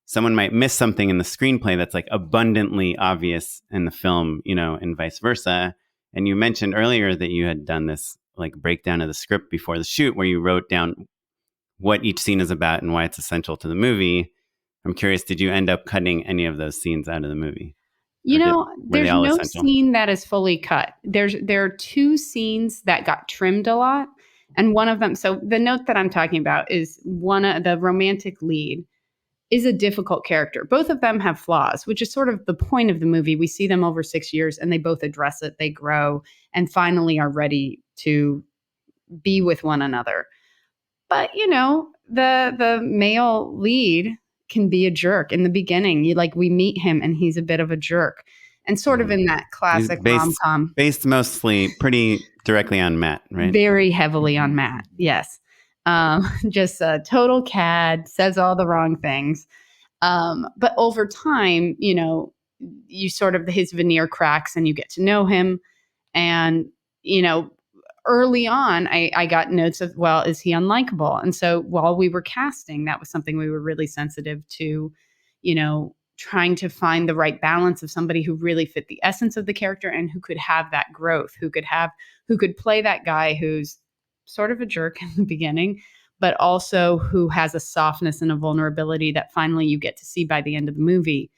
someone might miss something in the screenplay that's like abundantly obvious in the film, and vice versa. And you mentioned earlier that you had done this like breakdown of the script before the shoot where you wrote down what each scene is about and why it's essential to the movie. I'm curious, did you end up cutting any of those scenes out of the movie? There's no essential? Scene that is fully cut. There are 2 scenes that got trimmed a lot. And one of them, so the note that I'm talking about is one of the romantic lead is a difficult character. Both of them have flaws, which is sort of the point of the movie. We see them over 6 years and they both address it. They grow and finally are ready to be with one another. But, the male lead can be a jerk in the beginning. We meet him and he's a bit of a jerk. And sort of in that classic rom-com. Based mostly pretty directly on Matt, right? Very heavily on Matt, yes. Just a total cad, says all the wrong things. But over time, you sort of, his veneer cracks and you get to know him. And, early on, I got notes of, well, is he unlikable? And so while we were casting, that was something we were really sensitive to, trying to find the right balance of somebody who really fit the essence of the character and who could have that growth, who could play that guy who's sort of a jerk in the beginning, but also who has a softness and a vulnerability that finally you get to see by the end of the movie.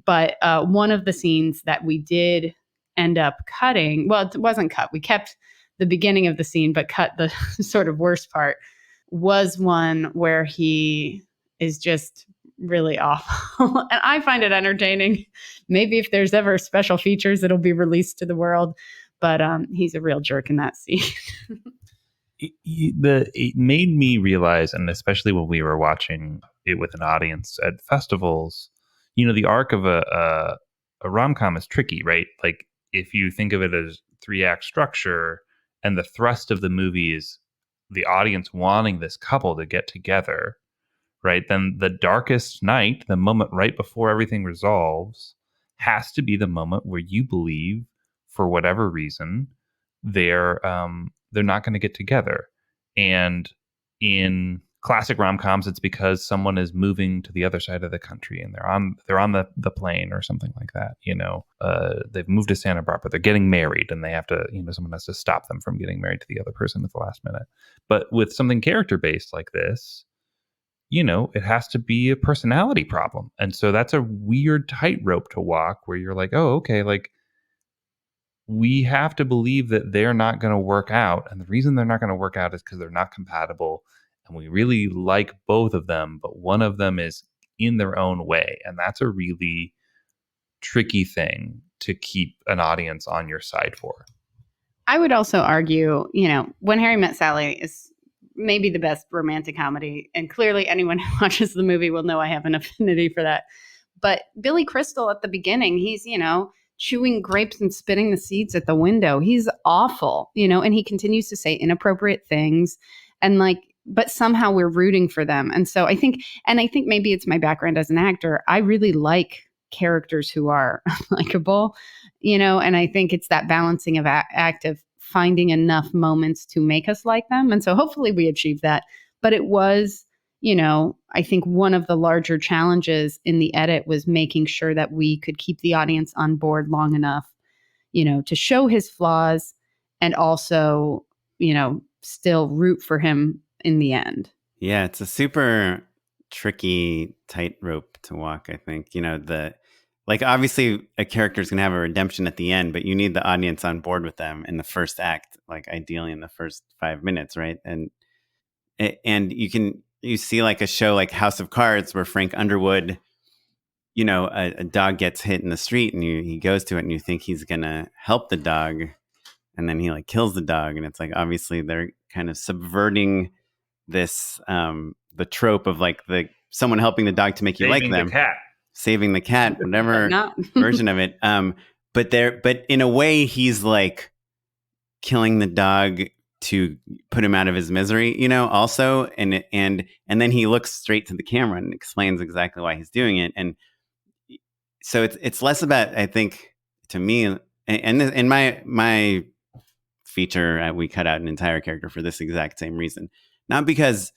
But one of the scenes that we did end up cutting, well, it wasn't cut. We kept the beginning of the scene, but cut the sort of worst part, was one where he is just really awful. And I find it entertaining. Maybe if there's ever special features, it'll be released to the world. But he's a real jerk in that scene. It made me realize, and especially when we were watching it with an audience at festivals, the arc of a rom-com is tricky, right? Like if you think of it as 3-act structure, and the thrust of the movie is the audience wanting this couple to get together, right? Then the darkest night, the moment right before everything resolves, has to be the moment where you believe, for whatever reason, they're not going to get together. And in classic rom-coms, it's because someone is moving to the other side of the country and they're on the plane or something like that. They've moved to Santa Barbara, they're getting married, and they have to, someone has to stop them from getting married to the other person at the last minute. But with something character-based like this, it has to be a personality problem. And so that's a weird tightrope to walk where you're like, oh, okay, like we have to believe that they're not going to work out. And the reason they're not going to work out is because they're not compatible. And we really like both of them, but one of them is in their own way. And that's a really tricky thing to keep an audience on your side for. I would also argue, When Harry Met Sally is maybe the best romantic comedy. And clearly anyone who watches the movie will know I have an affinity for that. But Billy Crystal at the beginning, he's, chewing grapes and spitting the seeds at the window. He's awful, and he continues to say inappropriate things. And but somehow we're rooting for them. And so I think maybe it's my background as an actor. I really like characters who are likable, and I think it's that balancing of act of finding enough moments to make us like them. And so hopefully we achieve that. But it was, I think one of the larger challenges in the edit was making sure that we could keep the audience on board long enough, to show his flaws and also, still root for him in the end. Yeah, it's a super tricky tightrope to walk, I think. Obviously a character is going to have a redemption at the end, but you need the audience on board with them in the first act, like ideally in the first 5 minutes, right? And you see like a show like House of Cards where Frank Underwood, a dog gets hit in the street and he goes to it and you think he's going to help the dog, and then he like kills the dog, and it's like obviously they're kind of subverting this the trope of like someone helping the dog to make you like them. Saving the cat, whatever version of it. But in a way, he's like killing the dog to put him out of his misery, also. And then he looks straight to the camera and explains exactly why he's doing it. And so it's less about, I think, to me, and in my feature, we cut out an entire character for this exact same reason. Not because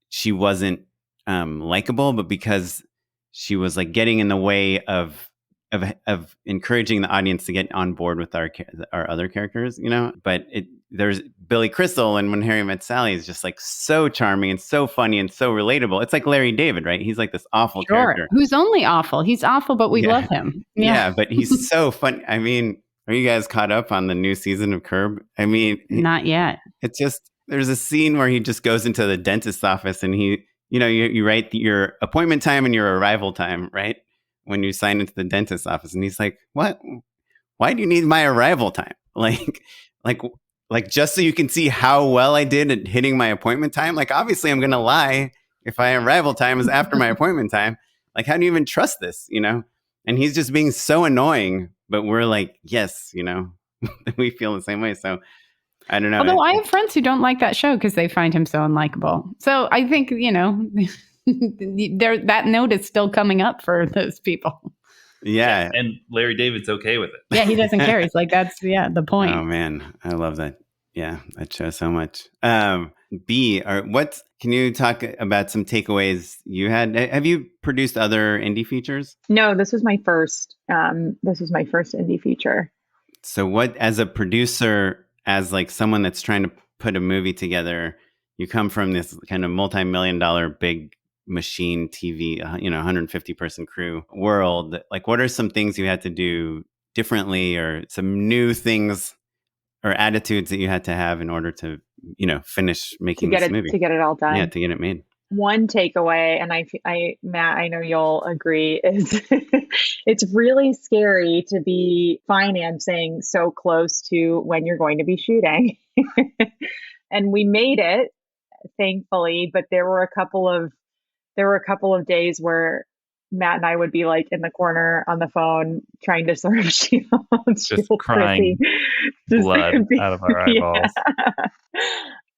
she wasn't likable, but because she was like getting in the way of encouraging the audience to get on board with our other characters, But there's Billy Crystal, and When Harry Met Sally is just like so charming and so funny and so relatable. It's like Larry David, right? He's like this awful character who's only awful. He's awful, but we love him. Yeah, but he's so fun. I mean, are you guys caught up on the new season of Curb? I mean, not yet. It's just there's a scene where he just goes into the dentist's office and he. You write your appointment time and your arrival time, right? When you sign into the dentist's office. And he's like, what? Why do you need my arrival time? Like just so you can see how well I did at hitting my appointment time? Like, obviously I'm going to lie if my arrival time is after my appointment time. Like, how do you even trust this, And he's just being so annoying, but we're like, yes, we feel the same way. So I don't know. Although I have friends who don't like that show because they find him so unlikable. So I think, that note is still coming up for those people. Yeah. And Larry David's okay with it. Yeah, he doesn't care. He's like, that's the point. Oh man, I love that. Yeah, that show so much. Can you talk about some takeaways you had? Have you produced other indie features? No, this was my first. This was my first indie feature. So what, as a producer, as like someone that's trying to put a movie together, you come from this kind of multi-million-dollar big machine TV, 150 person crew world. Like, what are some things you had to do differently, or some new things or attitudes that you had to have in order to, finish making this movie? To get it all done. Yeah, to get it made. One takeaway, and Matt, I know you'll agree, is it's really scary to be financing so close to when you're going to be shooting. And we made it, thankfully, but there were a couple of days where Matt and I would be like in the corner on the phone trying to sort of shield crying Chrissy. Blood out of our eyeballs. Yeah.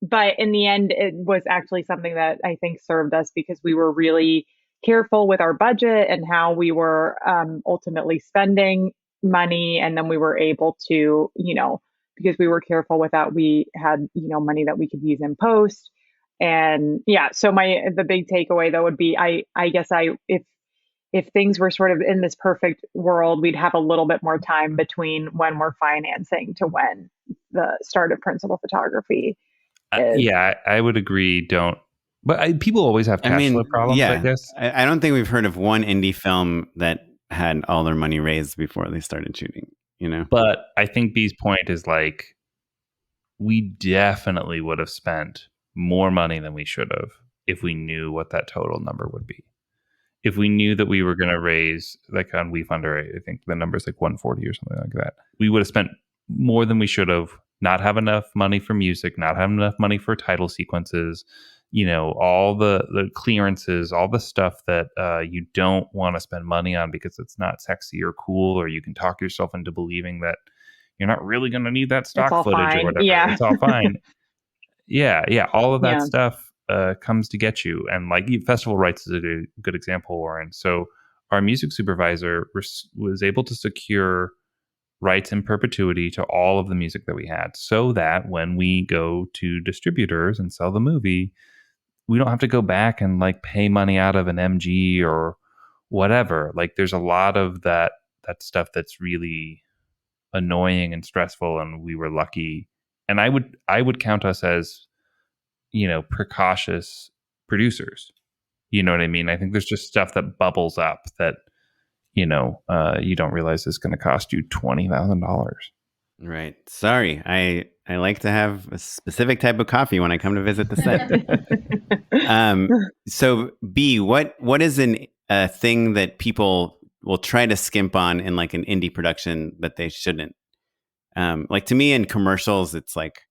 But in the end, it was actually something that I think served us, because we were really careful with our budget and how we were ultimately spending money. And then we were able to, because we were careful with that, we had, money that we could use in post. And yeah, so the big takeaway though would be, I guess if things were sort of in this perfect world, we'd have a little bit more time between when we're financing to when the start of principal photography. Yeah, I would agree. But people always have cash flow problems, I guess. I don't think we've heard of one indie film that had all their money raised before they started shooting, But I think B's point is like, we definitely would have spent more money than we should have if we knew what that total number would be. If we knew that we were going to raise, like on We Funder, I think the number's like 140 or something like that. We would have spent more than we should have, not have enough money for music, not have enough money for title sequences, all the clearances, all the stuff that you don't want to spend money on because it's not sexy or cool, or you can talk yourself into believing that you're not really going to need that stock footage fine. or whatever. Yeah. It's all fine. Yeah. All of that stuff comes to get you. And like festival rights is a good example, Oren. So our music supervisor was able to secure rights in perpetuity to all of the music that we had, so that when we go to distributors and sell the movie, we don't have to go back and like pay money out of an MG or whatever. Like there's a lot of that stuff that's really annoying and stressful, and we were lucky. And I would count us as, precautious producers. You know what I mean? I think there's just stuff that bubbles up that, you don't realize is going to cost you $20,000. Right. Sorry. I like to have a specific type of coffee when I come to visit the set. So B, what is a thing that people will try to skimp on in like an indie production that they shouldn't? Like to me in commercials, it's like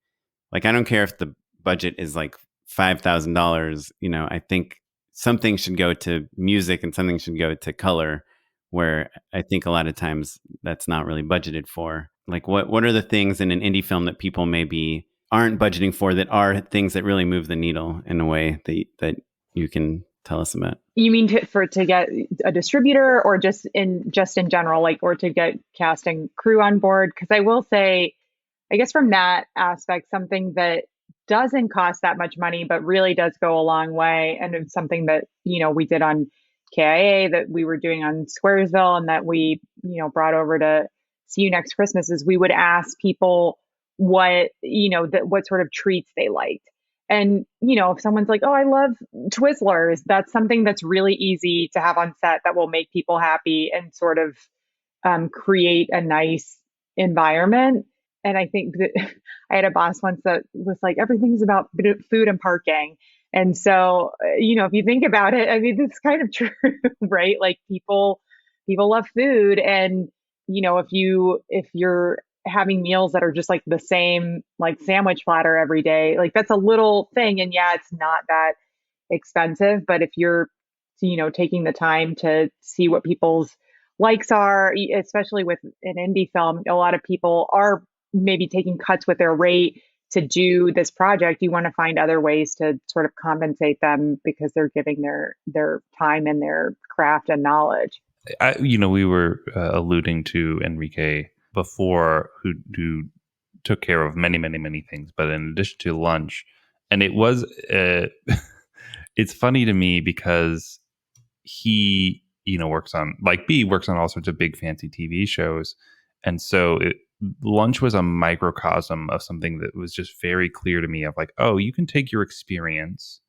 I don't care if the budget is like $5,000, I think something should go to music and something should go to color, where I think a lot of times that's not really budgeted for. Like what are the things in an indie film that people maybe aren't budgeting for that are things that really move the needle in a way that you can tell us about? You mean to get a distributor, or just in general, like, or to get cast and crew on board? Because I will say, I guess from that aspect, something that doesn't cost that much money, but really does go a long way. And it's something that, we did on KIA, that we were doing on Squaresville, and that we, brought over to See You Next Christmas, is we would ask people what sort of treats they liked. And, if someone's like, oh, I love Twizzlers, that's something that's really easy to have on set that will make people happy and sort of create a nice environment. And I think that I had a boss once that was like, everything's about food and parking. And so, if you think about it, I mean, it's kind of true, right? Like people love food. And, if you're having meals that are just like the same, like sandwich platter every day, like that's a little thing. And yeah, it's not that expensive, but if you're, taking the time to see what people's likes are, especially with an indie film, a lot of people are maybe taking cuts with their rate to do this project. You want to find other ways to sort of compensate them because they're giving their time and their craft and knowledge. We were alluding to Enrique before, who took care of many, many, many things, but in addition to lunch, and it was, it's funny to me because he, works on all sorts of big fancy TV shows. And so lunch was a microcosm of something that was just very clear to me of like, oh, you can take your experience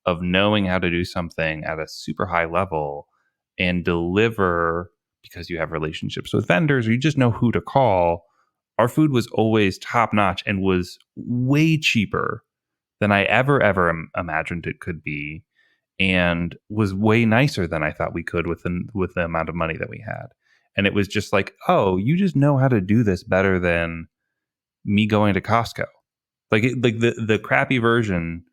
of knowing how to do something at a super high level and deliver, because you have relationships with vendors or you just know who to call. Our food was always top notch and was way cheaper than I ever imagined it could be, and was way nicer than I thought we could with the amount of money that we had. And it was just like, oh, you just know how to do this better than me going to Costco. Like the crappy version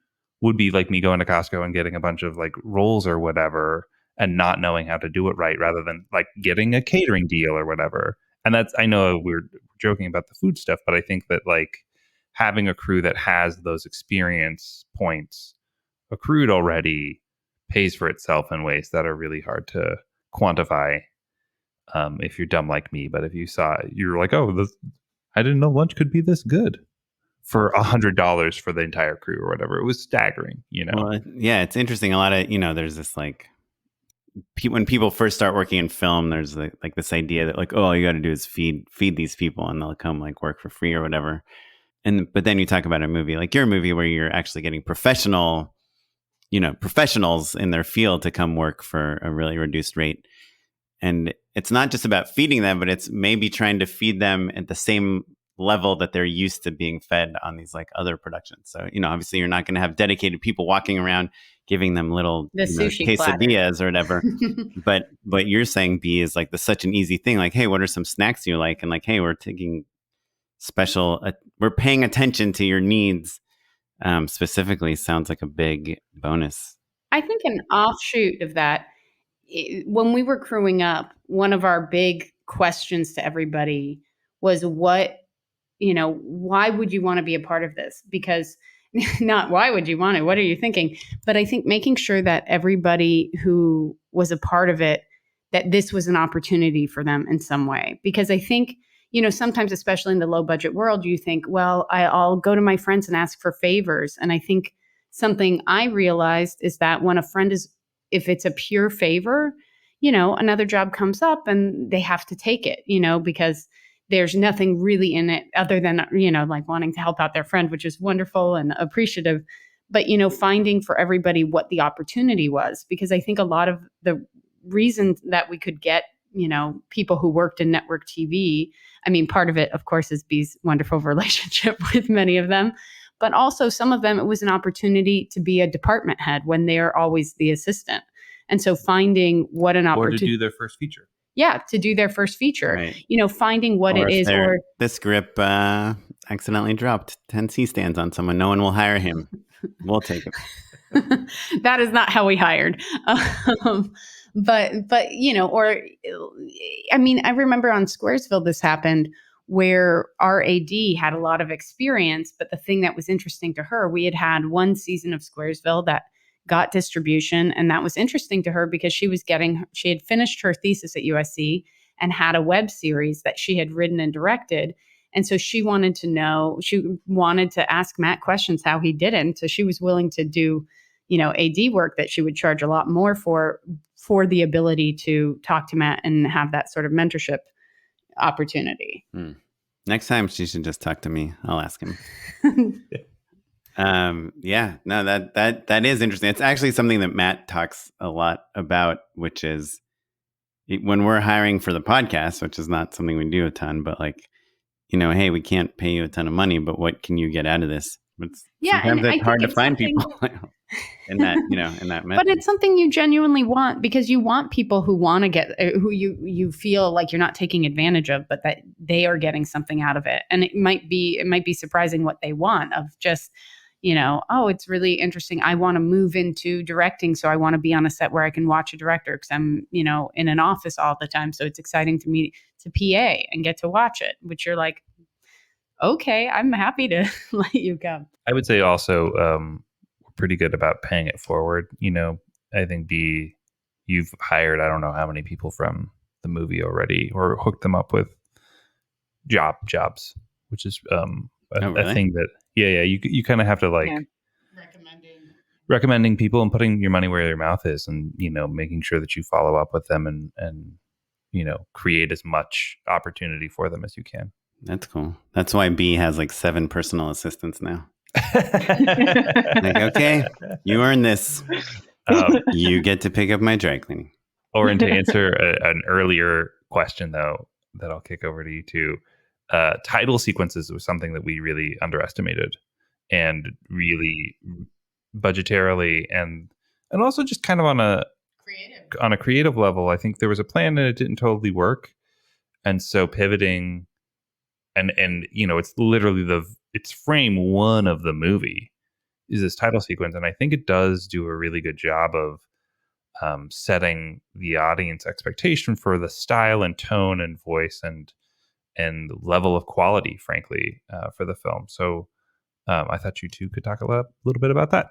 would be like me going to Costco and getting a bunch of like rolls or whatever and not knowing how to do it right, rather than like getting a catering deal or whatever. And that's, I know we're joking about the food stuff, but I think that like having a crew that has those experience points accrued already pays for itself in ways that are really hard to quantify if you're dumb like me. But if you saw it, you're like, oh, I didn't know lunch could be this good for $100 for the entire crew or whatever. It was staggering, Well, yeah, it's interesting. A lot of, there's this like, when people first start working in film, there's like this idea that like, oh, all you got to do is feed these people and they'll come like work for free or whatever. But then you talk about a movie like your movie where you're actually getting professionals in their field to come work for a really reduced rate. And it's not just about feeding them, but it's maybe trying to feed them at the same level that they're used to being fed on these like other productions. So, obviously you're not going to have dedicated people walking around giving them little quesadillas or whatever. but you're saying, B, is like such an easy thing. Like, hey, what are some snacks you like? And like, hey, we're taking we're paying attention to your needs specifically. Sounds like a big bonus. I think an offshoot of that, when we were crewing up, one of our big questions to everybody was why would you want to be a part of this? Because not why would you want it? What are you thinking? But I think making sure that everybody who was a part of it, that this was an opportunity for them in some way. Because I think, sometimes, especially in the low budget world, you think, well, I'll go to my friends and ask for favors. And I think something I realized is that when a friend if it's a pure favor, another job comes up and they have to take it, because there's nothing really in it other than, like wanting to help out their friend, which is wonderful and appreciative. But, finding for everybody what the opportunity was, because I think a lot of the reasons that we could get, people who worked in network TV, I mean, part of it, of course, is Bee's wonderful relationship with many of them. But also some of them, it was an opportunity to be a department head when they're always the assistant. And so finding what an opportunity. Or to do their first feature. Yeah, to do their first feature. Right. Finding what it is. Or this grip accidentally dropped 10 C-stands on someone. No one will hire him. We'll take it. That is not how we hired. But or I mean, I remember on Squaresville this happened where our AD had a lot of experience, but the thing that was interesting to her, we had one season of Squaresville that got distribution, and that was interesting to her because she had finished her thesis at USC and had a web series that she had written and directed. And so she wanted to ask Matt questions how he did it. And so she was willing to do, AD work that she would charge a lot more for the ability to talk to Matt and have that sort of mentorship opportunity. Next time she should just talk to me. I'll ask him. That is interesting. It's actually something that Matt talks a lot about, which is when we're hiring for the podcast, which is not something we do a ton, but like, hey, we can't pay you a ton of money, but what can you get out of this? Sometimes it's hard to find people in that, in that method. But it's something you genuinely want, because you want people who want to get, who you feel like you're not taking advantage of, but that they are getting something out of it. And it might be surprising what they want, of just, oh, it's really interesting. I want to move into directing. So I want to be on a set where I can watch a director, because I'm, in an office all the time. So it's exciting to me to PA and get to watch it, which you're like, okay, I'm happy to let you come. I would say also we're pretty good about paying it forward. I think you've hired, I don't know how many people from the movie already, or hooked them up with jobs, which is a thing that, you kind of have to like recommending people and putting your money where your mouth is, and, making sure that you follow up with them and create as much opportunity for them as you can. That's cool. That's why B has like 7 personal assistants now. Like, okay, you earned this. You get to pick up my dry cleaning. Oren, to answer an earlier question, though, that I'll kick over to you too. Title sequences was something that we really underestimated, and really budgetarily and also just kind of on a creative level. I think there was a plan and it didn't totally work. And so pivoting and it's literally it's frame 1 of the movie is this title sequence. And I think it does do a really good job of setting the audience expectation for the style and tone and voice and level of quality, frankly, for the film. So I thought you two could talk a little bit about that.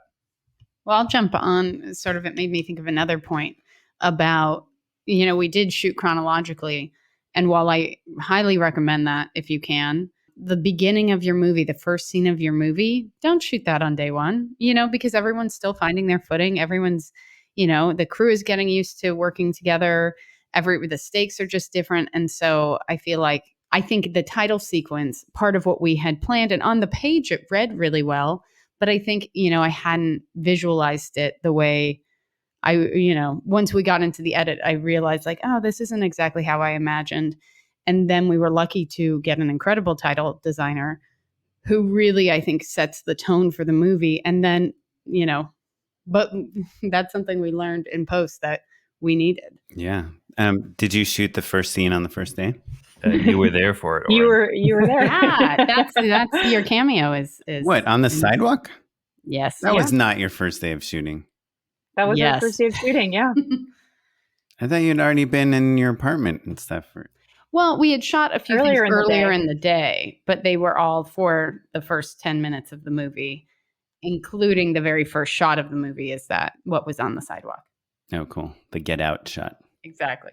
Well, I'll jump on. Sort of, it made me think of another point about, we did shoot chronologically. And while I highly recommend that if you can, the beginning of your movie, the first scene of your movie, don't shoot that on day one, because everyone's still finding their footing. Everyone's, the crew is getting used to working together. The stakes are just different. And so I think the title sequence, part of what we had planned, and on the page it read really well, but I think, I hadn't visualized it the way once we got into the edit, I realized like, oh, this isn't exactly how I imagined. And then we were lucky to get an incredible title designer who really, I think, sets the tone for the movie. And then, but that's something we learned in post that we needed. Yeah. Did you shoot the first scene on the first day? You were there for it. Oren. You were there. Yeah, that's your cameo is what, on the sidewalk? Yes. That was not your first day of shooting. That was our first day of shooting, yeah. I thought you'd already been in your apartment and stuff. Well, we had shot a few earlier things in the day, but they were all for the first 10 minutes of the movie, including the very first shot of the movie is that what was on the sidewalk. Oh, cool. The get out shot. Exactly.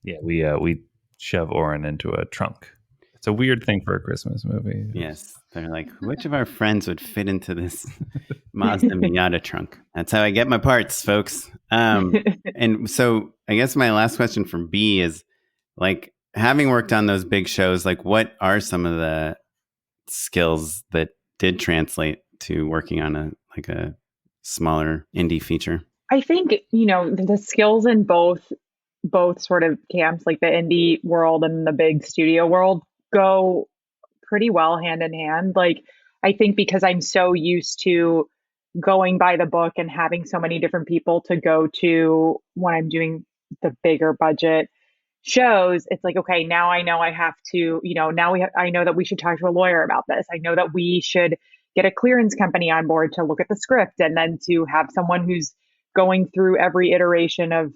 Yeah, we shove Oren into a trunk. It's a weird thing for a Christmas movie. Yes. They're like, which of our friends would fit into this Mazda Miata trunk? That's how I get my parts, folks. And so I guess my last question for B is, like, having worked on those big shows, like, what are some of the skills that did translate to working on a smaller indie feature? I think, the skills in both sort of camps, like the indie world and the big studio world, go pretty well hand in hand. Like, I think because I'm so used to going by the book and having so many different people to go to when I'm doing the bigger budget shows, it's like, okay, now I know I have to, I know that we should talk to a lawyer about this. I know that we should get a clearance company on board to look at the script, and then to have someone who's going through every iteration of,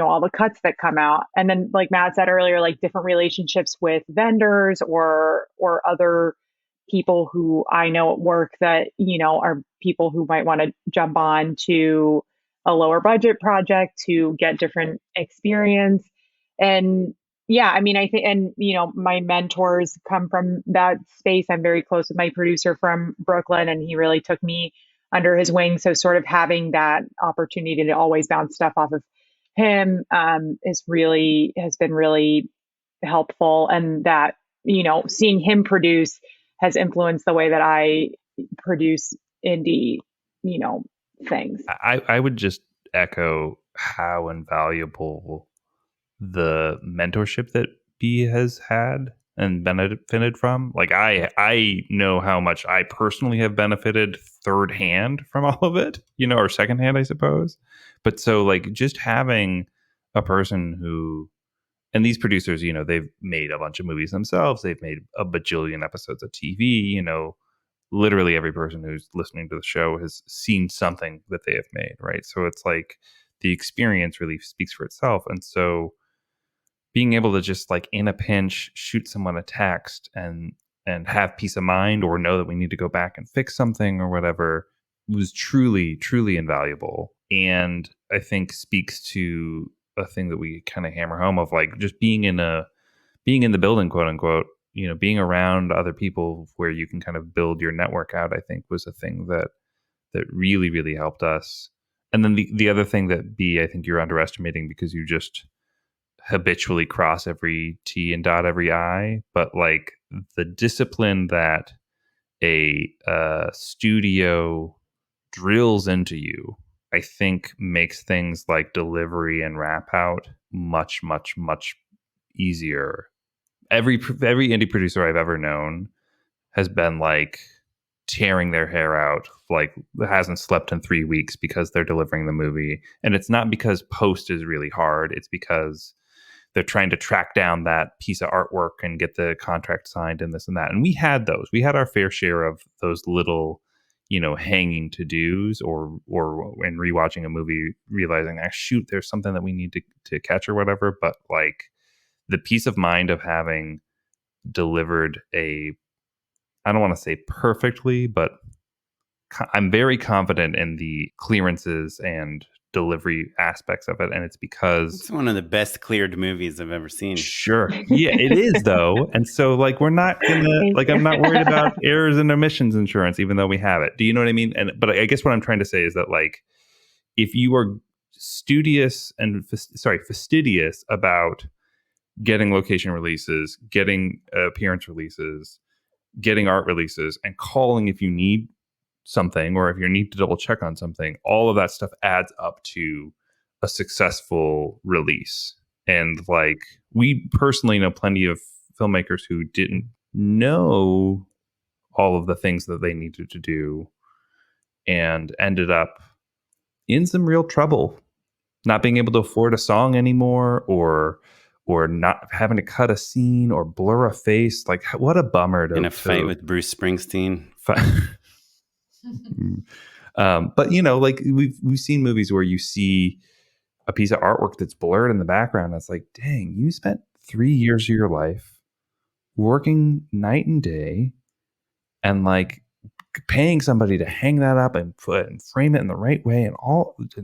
all the cuts that come out. And then, like Matt said earlier, like different relationships with vendors or other people who I know at work that, are people who might want to jump on to a lower budget project to get different experience. And yeah, I mean, I think, and, my mentors come from that space. I'm very close with my producer from Brooklyn, and he really took me under his wing. So sort of having that opportunity to always bounce stuff off of him has been really helpful. And that, seeing him produce has influenced the way that I produce indie, things. I would just echo how invaluable the mentorship that B has had and benefited from. Like, I know how much I personally have benefited third hand from all of it, or second hand, I suppose. But so, like, just having a person who, and these producers, they've made a bunch of movies themselves. They've made a bajillion episodes of TV, literally every person who's listening to the show has seen something that they have made, right? So it's like the experience really speaks for itself. And so being able to just, like, in a pinch, shoot someone a text and have peace of mind, or know that we need to go back and fix something or whatever, was truly, truly invaluable. And I think speaks to a thing that we kind of hammer home of, like, just being in the building, quote unquote, being around other people where you can kind of build your network out, I think was a thing that really, really helped us. And then the other thing that B, I think you're underestimating, because you just habitually cross every T and dot every I, but like the discipline that a studio drills into you, I think makes things like delivery and wrap out much, much, much easier. Every indie producer I've ever known has been like tearing their hair out, like hasn't slept in 3 weeks because they're delivering the movie. And it's not because post is really hard. It's because they're trying to track down that piece of artwork and get the contract signed and this and that. And we had those. We had our fair share of those little, hanging to-dos, or in rewatching a movie, realizing, shoot, there's something that we need to catch or whatever. But like the peace of mind of having delivered I don't want to say perfectly, but I'm very confident in the clearances and delivery aspects of it. And it's because it's one of the best cleared movies I've ever seen. Sure. Yeah, it is though. And so like, we're not gonna, like, I'm not worried about errors and omissions insurance, even though we have it. Do you know what I mean? But I guess what I'm trying to say is that, like, if you are fastidious about getting location releases, getting appearance releases, getting art releases, and calling if you need something, or if you need to double check on something, all of that stuff adds up to a successful release. And like, we personally know plenty of filmmakers who didn't know all of the things that they needed to do and ended up in some real trouble, not being able to afford a song anymore, or not having to cut a scene or blur a face. Like, what a bummer. In a fight with Bruce Springsteen. But like, we've seen movies where you see a piece of artwork that's blurred in the background. It's like, dang, you spent 3 years of your life working night and day and like paying somebody to hang that up and frame it in the right way and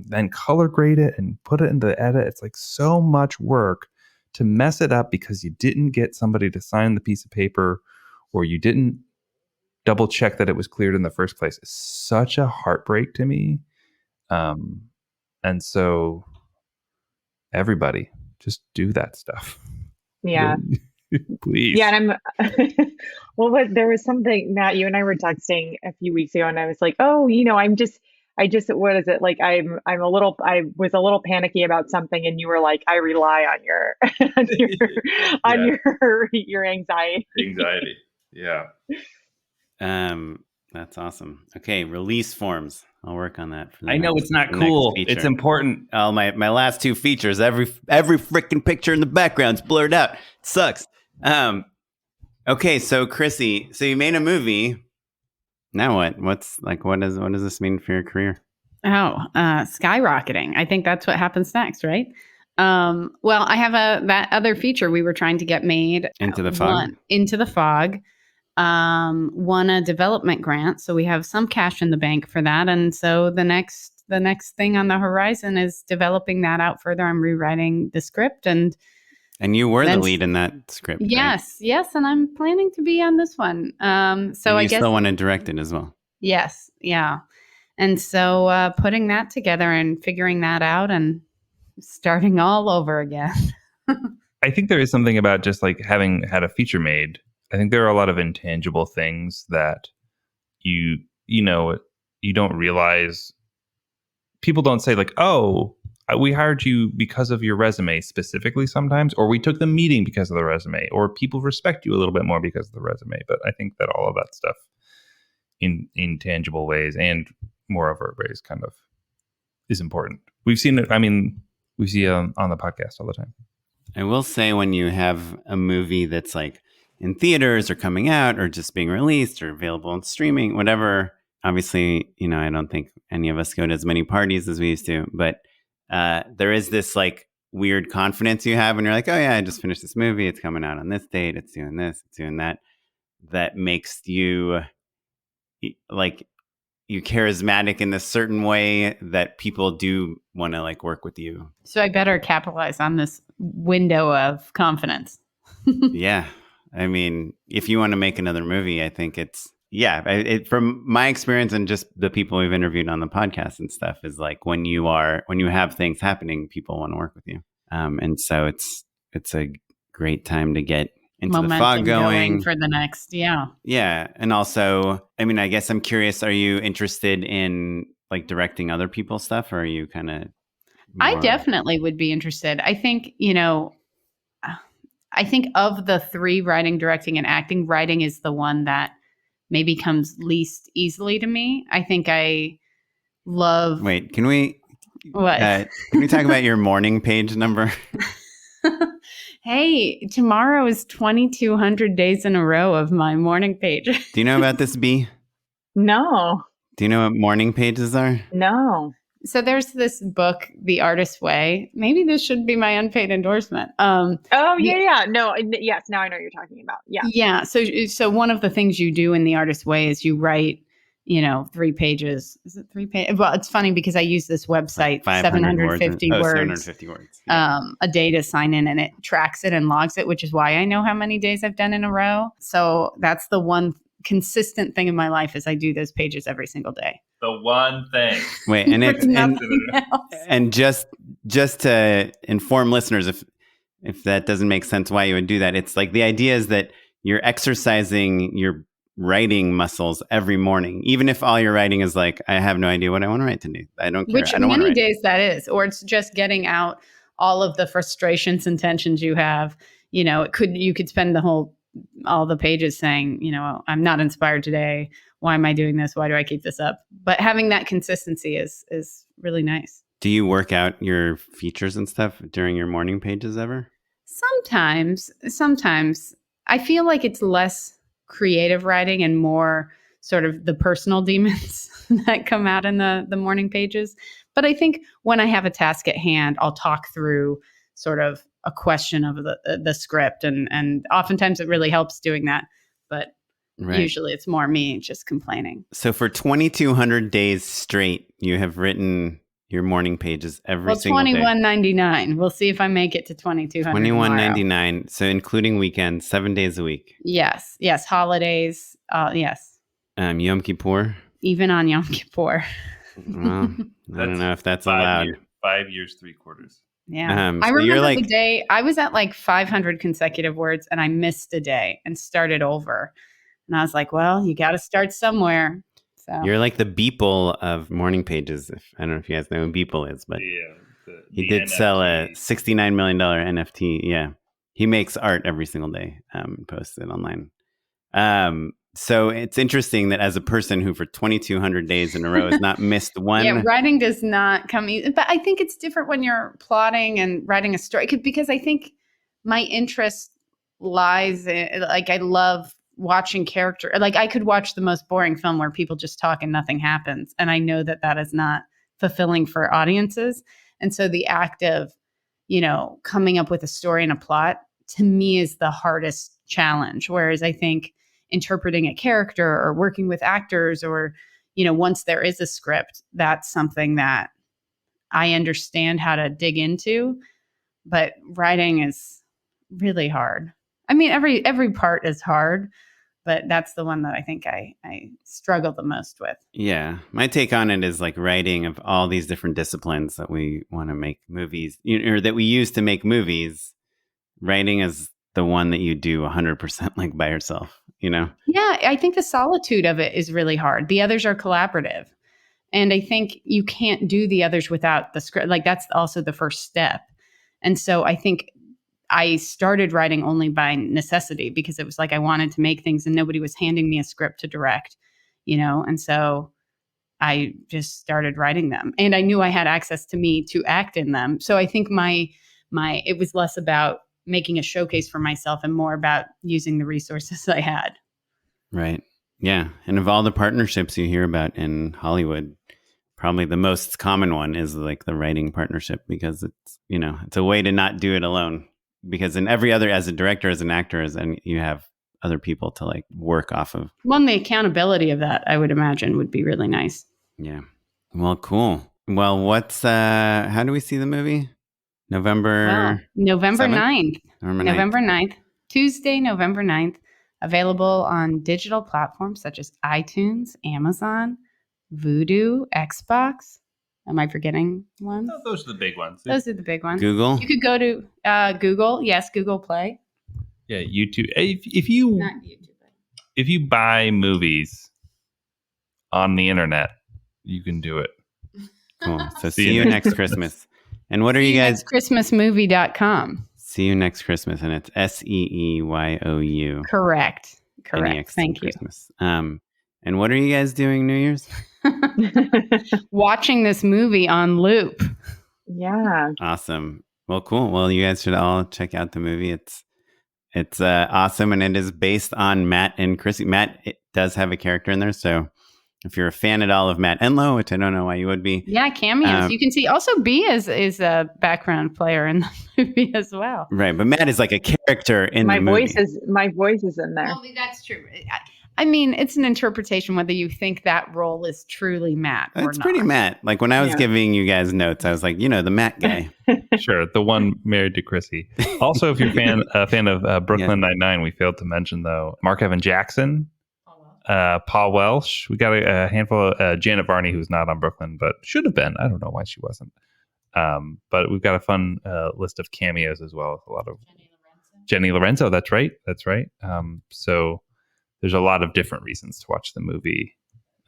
then color grade it and put it into the edit. It's like so much work to mess it up because you didn't get somebody to sign the piece of paper or you didn't double check that it was cleared in the first place is such a heartbreak to me. And so everybody just do that stuff. Yeah. Please. Yeah. And I'm, well, but there was something, Matt, you and I were texting a few weeks ago and I was like, oh, I just, what is it? Like, I was a little panicky about something and you were like, I rely on your anxiety. Yeah. That's awesome. Okay. Release forms. I'll work on that. For the I know next- it's not the next cool. feature. It's important. Oh, my last two features, every freaking picture in the background's blurred out. It sucks. Okay, so Chrissy, so you made a movie. Now what? What does this mean for your career? Skyrocketing. I think that's what happens next, right? Well, I have that other feature we were trying to get made. Into the Fog. Into the Fog. Won a development grant, so we have some cash in the bank for that. And so the next thing on the horizon is developing that out further. I'm rewriting the script, and you were the lead in that script. Yes, right? yes, and I'm planning to be on this one. So and I guess still want to direct it as well. Yes, yeah, and so putting that together and figuring that out and starting all over again. I think there is something about just like having had a feature made. I think there are a lot of intangible things that you don't realize. People don't say like, oh, we hired you because of your resume specifically sometimes, or we took the meeting because of the resume, or people respect you a little bit more because of the resume. But I think that all of that stuff in tangible ways and more overt ways kind of is important. We've seen it. I mean, we see it on the podcast all the time. I will say when you have a movie that's like in theaters or coming out or just being released or available on streaming, whatever. Obviously, I don't think any of us go to as many parties as we used to, but there is this like weird confidence you have when you're like, oh yeah, I just finished this movie. It's coming out on this date. It's doing this, it's doing that. That makes you like you charismatic in this certain way that people do want to like work with you. So I better capitalize on this window of confidence. Yeah. I mean, if you want to make another movie, I think from my experience and just the people we've interviewed on the podcast and stuff is like when you have things happening, people want to work with you. And so it's a great time to get into the fog going for the next. Yeah. Yeah. And also, I mean, I guess I'm curious, are you interested in like directing other people's stuff or are you kind of? I definitely would be interested. I think, of the three, writing, directing, and acting, writing is the one that maybe comes least easily to me. I think I love... Wait, can we... What? Can we talk about your morning page number? Hey, tomorrow is 2,200 days in a row of my morning page. Do you know about this, Bea? No. Do you know what morning pages are? No. So there's this book, The Artist's Way. Maybe this should be my unpaid endorsement. No, yes, now I know what you're talking about. Yeah. Yeah. So one of the things you do in The Artist's Way is you write, 3 pages. Is it 3 pages? Well, it's funny because I use this website, 750 words. 750 words. Yeah. A day to sign in, and it tracks it and logs it, which is why I know how many days I've done in a row. So that's the one consistent thing in my life is I do those pages every single day. The one thing. Wait, and just to inform listeners, if that doesn't make sense, why you would do that, it's like the idea is that you're exercising your writing muscles every morning, even if all you're writing is like, I have no idea what I want to write today. I don't care. Which I don't many days that is, or it's just getting out all of the frustrations and tensions you have. You could spend all the pages saying, I'm not inspired today. Why am I doing this? Why do I keep this up? But having that consistency is really nice. Do you work out your features and stuff during your morning pages ever? Sometimes. I feel like it's less creative writing and more sort of the personal demons that come out in the morning pages. But I think when I have a task at hand, I'll talk through sort of a question of the script. And oftentimes it really helps doing that. But usually it's more me just complaining. So for 2,200 days straight, you have written your morning pages every Well, single day. $21.99. We'll see if I make it to $2,200. $21.99. So including weekends, 7 days a week. Yes. Holidays. Yes. Yom Kippur. Even on Yom Kippur. Well, I don't know if that's allowed. 5 years, 3/4. Yeah. So I remember you're like, the day I was at like 500 consecutive words and I missed a day and started over. And I was like, well, you got to start somewhere. So you're like the Beeple of morning pages. I don't know if you guys know who Beeple is, but he did sell a $69 million NFT. Yeah. He makes art every single day, posts it online. So it's interesting that as a person who for 2,200 days in a row has not missed one. Yeah, writing does not come easy. But I think it's different when you're plotting and writing a story because I think my interest lies in, like, I love watching character. Like, I could watch the most boring film where people just talk and nothing happens. And I know that that is not fulfilling for audiences. And so the act of, coming up with a story and a plot to me is the hardest challenge. Whereas I think interpreting a character or working with actors or, once there is a script, that's something that I understand how to dig into. But writing is really hard. I mean, every part is hard, but that's the one that I think I struggle the most with. Yeah. My take on it is like writing of all these different disciplines that we want to make movies, or that we use to make movies. Writing is the one that you do 100% like by yourself, Yeah, I think the solitude of it is really hard. The others are collaborative. And I think you can't do the others without the script. Like, that's also the first step. And so I think I started writing only by necessity because it was like I wanted to make things and nobody was handing me a script to direct, and so I just started writing them. And I knew I had access to me to act in them. So I think my it was less about making a showcase for myself and more about using the resources I had. Right. Yeah. And of all the partnerships you hear about in Hollywood, probably the most common one is like the writing partnership because it's, it's a way to not do it alone. Because in every other, as a director, as an actor, and you have other people to like work off of. Well, the accountability of that, I would imagine, would be really nice. Yeah. Well, cool. Well, how do we see the movie? November 9th. November 9th. Tuesday, November 9th. Available on digital platforms such as iTunes, Amazon, Vudu, Xbox. Am I forgetting one? No, those are the big ones. Those are the big ones. Google. You could go to Google. Yes, Google Play. Yeah, YouTube. If you Not YouTube. If you buy movies on the internet, you can do it. Cool. So see you next Christmas. And what are you guys? Christmasmovie.com. See you next Christmas, and it's SEEYOU. Correct. NEX Thank you. Christmas. And what are you guys doing New Year's? Watching this movie on loop. Yeah. Awesome. Well, cool. Well, you guys should all check out the movie. It's awesome, and it is based on Matt and Chrissy. Matt does have a character in there, so if you're a fan at all of Matt Enlow, which I don't know why you would be. Yeah, cameos. You can see also B is a background player in the movie as well. Right, but Matt is like a character in the movie. My voice is in there. Well, that's true. I mean, it's an interpretation whether you think that role is truly Matt or not. It's pretty Matt. Like when I was giving you guys notes, I was like, the Matt guy. Sure, the one married to Chrissy. Also, if you're a fan of Brooklyn Nine-Nine, we failed to mention though Mark Evan Jackson. Paul Welsh. We got a handful of Janet Varney, who's not on Brooklyn, but should have been. I don't know why she wasn't. But we've got a fun list of cameos as well. A lot of Jenny Lorenzo. That's right. So there's a lot of different reasons to watch the movie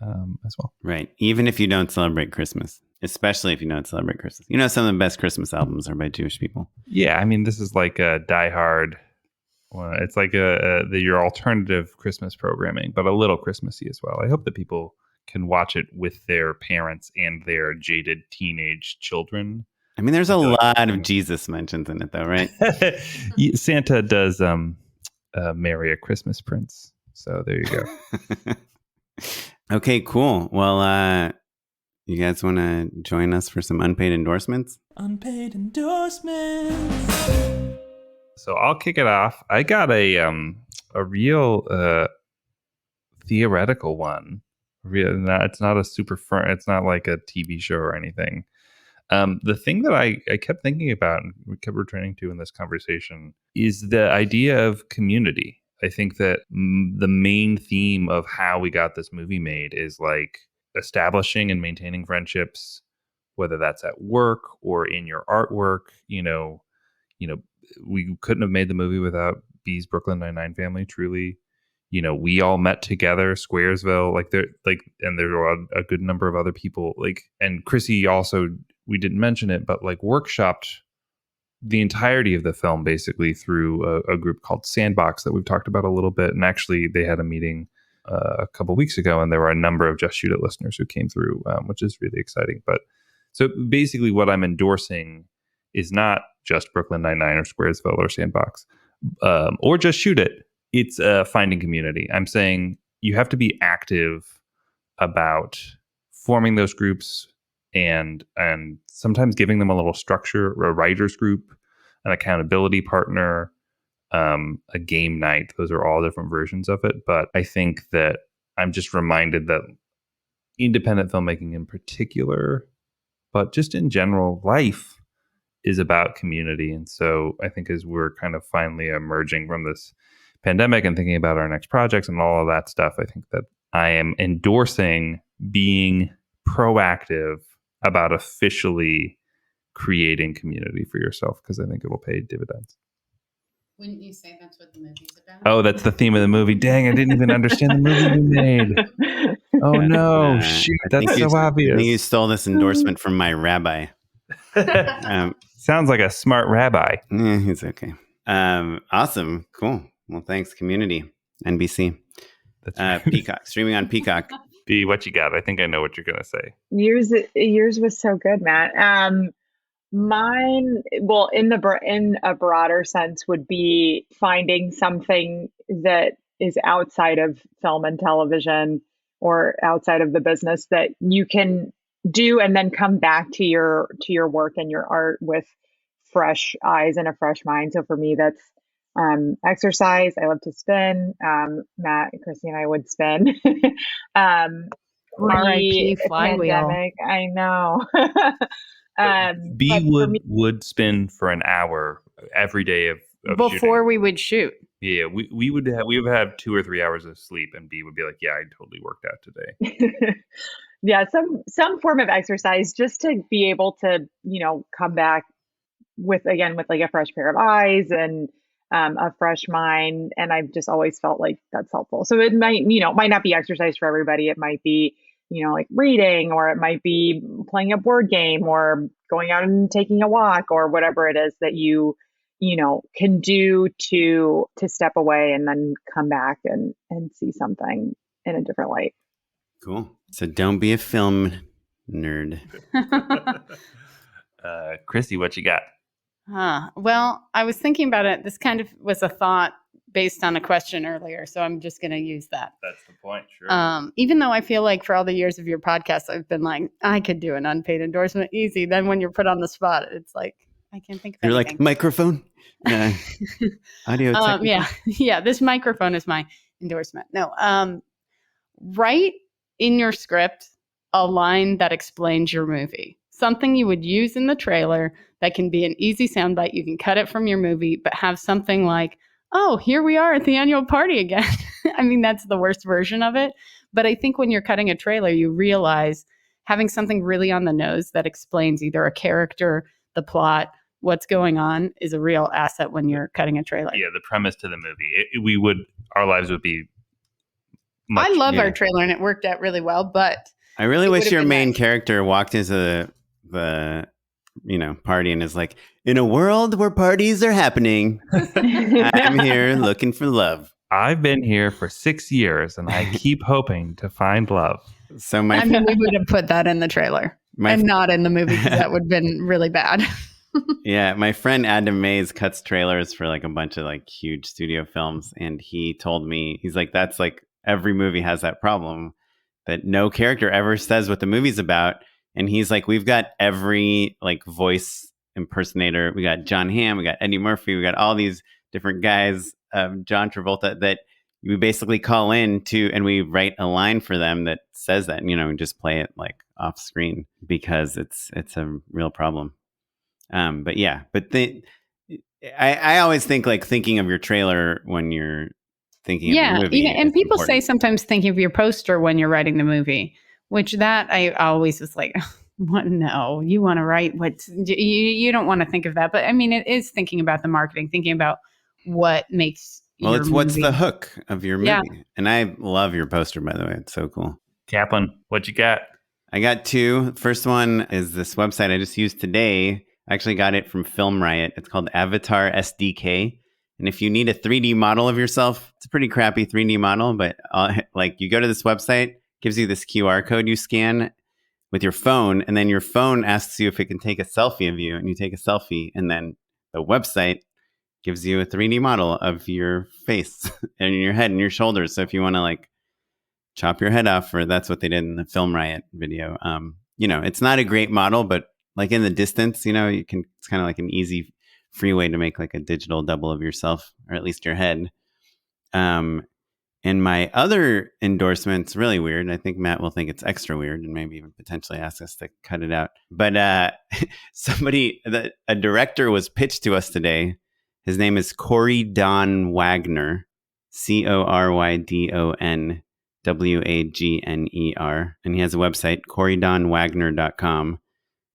as well. Right. Even if you don't celebrate Christmas, especially if you don't celebrate Christmas. Some of the best Christmas albums are by Jewish people. Yeah. I mean, this is like a Die Hard. It's like your alternative Christmas programming, but a little Christmassy as well. I hope that people can watch it with their parents and their jaded teenage children. I mean, there's a lot of Jesus mentions in it, though, right? Santa does marry a Christmas prince. So there you go. Okay, cool. Well, you guys want to join us for some unpaid endorsements? Unpaid endorsements. So I'll kick it off. I got a real theoretical one. It's not a super. It's not like a TV show or anything. The thing that I kept thinking about and we kept returning to in this conversation is the idea of community. I think that the main theme of how we got this movie made is like establishing and maintaining friendships, whether that's at work or in your artwork. We couldn't have made the movie without B's Brooklyn Nine-Nine family, truly. We all met together, Squaresville, and there were a good number of other people, and Chrissy also, we didn't mention it, but workshopped the entirety of the film basically through a group called Sandbox that we've talked about a little bit. And actually they had a meeting a couple weeks ago, and there were a number of Just Shoot It listeners who came through, which is really exciting. But so basically what I'm endorsing is not just Brooklyn Nine-Nine or Squaresville or Sandbox or Just Shoot It. It's finding community. I'm saying you have to be active about forming those groups and sometimes giving them a little structure, a writer's group, an accountability partner, a game night. Those are all different versions of it. But I think that I'm just reminded that independent filmmaking in particular, but just in general, life is about community. And so I think as we're kind of finally emerging from this pandemic and thinking about our next projects and all of that stuff, I think that I am endorsing being proactive about officially creating community for yourself, because I think it will pay dividends. Wouldn't you say that's what the movie's about? Oh, that's the theme of the movie. Dang, I didn't even understand the movie you made. Oh no, shoot, that's so obvious. I think you stole this endorsement from my rabbi. Sounds like a smart rabbi. Yeah, he's okay. Awesome. Cool. Well, thanks, community. NBC. That's right. Peacock. Streaming on Peacock. B, what you got? I think I know what you're going to say. Yours was so good, Matt. Mine, well, in a broader sense, would be finding something that is outside of film and television or outside of the business that you can do and then come back to your work and your art with fresh eyes and a fresh mind. So for me, that's exercise. I love to spin. Matt, Chrissy, and I would spin. R.I.P. flywheel. Pandemic, I know. B would spin for an hour every day of before shooting. We would shoot. Yeah, we would have 2 or 3 hours of sleep, and B would be like, "Yeah, I totally worked out today." Yeah, some form of exercise just to be able to come back with like a fresh pair of eyes and a fresh mind. And I've just always felt like that's helpful. So it might not be exercise for everybody. It might be like reading, or it might be playing a board game, or going out and taking a walk, or whatever it is that you can do to step away and then come back and see something in a different light. Cool. So don't be a film nerd. Chrissy, what you got? Well, I was thinking about it. This kind of was a thought based on a question earlier, so I'm just going to use that. That's the point, sure. Even though I feel like for all the years of your podcast, I've been like, I could do an unpaid endorsement easy. Then when you're put on the spot, it's like, I can't think of anything. You're like, microphone? Audio Yeah. This microphone is my endorsement. No. Write in your script a line that explains your movie. Something you would use in the trailer that can be an easy soundbite. You can cut it from your movie, but have something like, oh, here we are at the annual party again. I mean, that's the worst version of it. But I think when you're cutting a trailer, you realize having something really on the nose that explains either a character, the plot, what's going on is a real asset when you're cutting a trailer. Yeah, the premise to the movie. Our lives would be much. I love our trailer and it worked out really well, but I really wish your main character walked into the party and is like, in a world where parties are happening, I'm here looking for love. I've been here for 6 years and I keep hoping to find love. So we would have put that in the trailer and not in the movie, because that would have been really bad. Yeah, my friend Adam Mays cuts trailers for like a bunch of like huge studio films, and he told me, he's like, that's like every movie has that problem, that no character ever says what the movie's about. And he's like, we've got every like voice impersonator. We got John Hamm, we got Eddie Murphy, we got all these different guys, John Travolta, that we basically call in to, and we write a line for them that says that, and just play it like off screen because it's a real problem. But I always think like thinking of your trailer when you're thinking of the movie. And people say important. sometimes thinking of your poster when you're writing the movie, which that I always was like, what? No, you want to write what you don't want to think of that. But I mean, it is thinking about the marketing, thinking about what makes Well, your it's what's movie. the hook of your movie. Yeah. And I love your poster, by the way. It's so cool. Kaplan, what you got? I got two. First one is this website I just used today. I actually got it from Film Riot. It's called Avatar SDK. And if you need a 3D model of yourself, it's a pretty crappy 3D model, but like you go to this website, gives you this QR code you scan with your phone, and then your phone asks you if it can take a selfie of you, and you take a selfie, and then the website gives you a 3D model of your face and your head and your shoulders. So if you want to like chop your head off, or that's what they did in the Film Riot video. It's not a great model, but like in the distance, you can, it's kind of like an easy, free way to make like a digital double of yourself, or at least your head. And my other endorsement's really weird. I think Matt will think it's extra weird and maybe even potentially ask us to cut it out. But a director was pitched to us today. His name is Corey Don Wagner, CorydonWagner. And he has a website, CoreyDonWagner.com.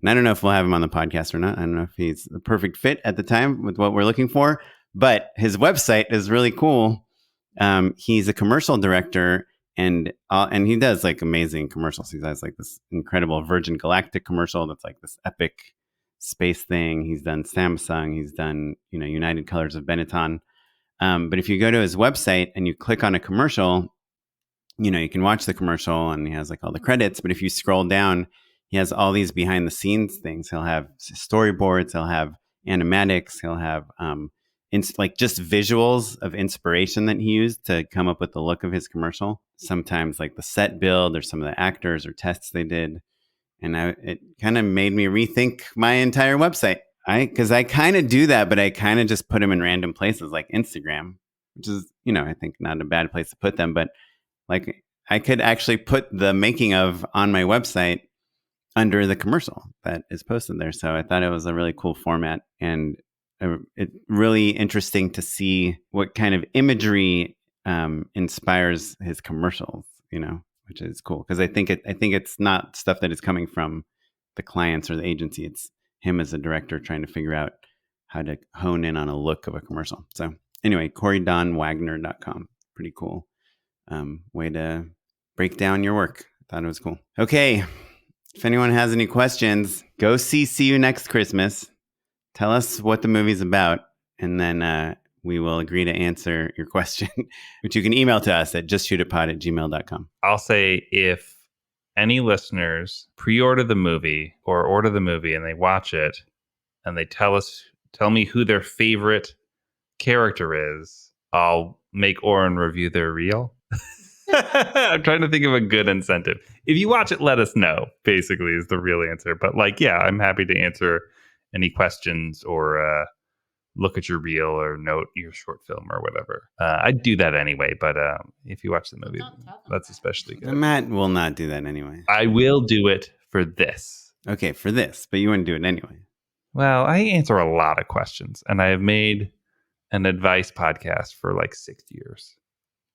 And I don't know if we'll have him on the podcast or not. I don't know if he's the perfect fit at the time with what we're looking for, but his website is really cool. He's a commercial director, and he does like amazing commercials. He has like this incredible Virgin Galactic commercial that's like this epic space thing. He's done Samsung. He's done, United Colors of Benetton. But if you go to his website and you click on a commercial, you can watch the commercial and he has like all the credits. But if you scroll down, he has all these behind the scenes things. He'll have storyboards. He'll have animatics. He'll have like just visuals of inspiration that he used to come up with the look of his commercial. Sometimes like the set build or some of the actors or tests they did. And it kind of made me rethink my entire website. Because I kind of do that, but I kind of just put them in random places like Instagram, which is, I think not a bad place to put them. But like I could actually put the making of on my website under the commercial that is posted there. So I thought it was a really cool format, and it's really interesting to see what kind of imagery inspires his commercials, which is cool. Because I think it's not stuff that is coming from the clients or the agency. It's him as a director trying to figure out how to hone in on a look of a commercial. So anyway, CoreyDonWagner.com. Pretty cool way to break down your work. I thought it was cool. Okay. If anyone has any questions, go see You Next Christmas. Tell us what the movie's about, and then we will agree to answer your question, which you can email to us at justshootitpod@gmail.com. I'll say if any listeners pre-order the movie or order the movie and they watch it and they tell me who their favorite character is, I'll make Oren review their reel. I'm trying to think of a good incentive. If you watch it, let us know, basically, is the real answer. But I'm happy to answer any questions or look at your reel or note your short film or whatever. I'd do that anyway, but if you watch the movie, that's especially good. Matt will not do that anyway. I will do it for this. Okay, for this, but you wouldn't do it anyway. Well, I answer a lot of questions, and I have made an advice podcast for like 6 years.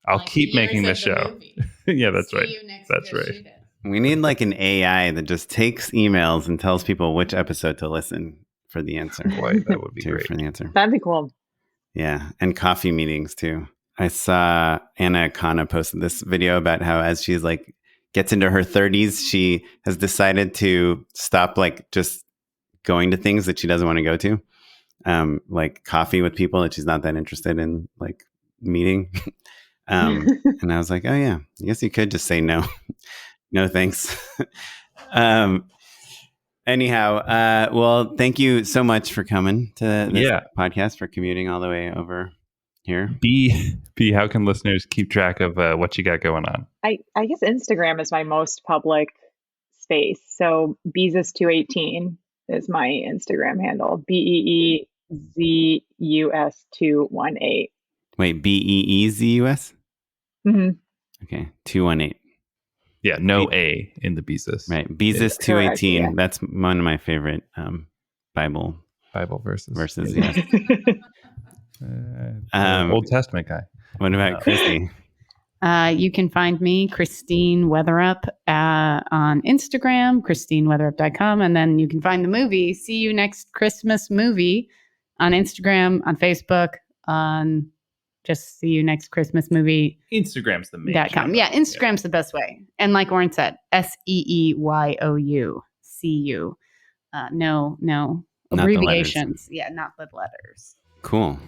I'll keep making this show. Yeah, that's right. That's right. We need like an AI that just takes emails and tells people which episode to listen for the answer. Boy, that would be great. For the answer. That'd be cool. Yeah, and coffee meetings too. I saw Anna Akana posted this video about how as she's like gets into her 30s, she has decided to stop like just going to things that she doesn't want to go to. Like coffee with people that she's not that interested in like meeting. And I was like, oh yeah, I guess you could just say no. No, thanks. Anyhow, well, thank you so much for coming to this podcast, for commuting all the way over here. B, how can listeners keep track of what you got going on? I guess Instagram is my most public space. So Beezus218 is my Instagram handle. BEEZUS218. Wait, BEEZUS? Mm-hmm. Okay, 218. Yeah, no A in the Beezus. Right. Beezus Correct, 218. yeah. That's one of my favorite Bible verses. yes. Old Testament guy. What about Chrissy? You can find me, Christine Weatherup, on Instagram, ChristineWeatherup.com. And then you can find the movie, See You Next Christmas Movie, on Instagram, on Facebook, on just See You Next Christmas Movie. Instagram's the main .com. channel. Yeah, Instagram's the best way. And like Oren said, SEEYOU, see you. No Not the abbreviations. Yeah, not the letters. Cool.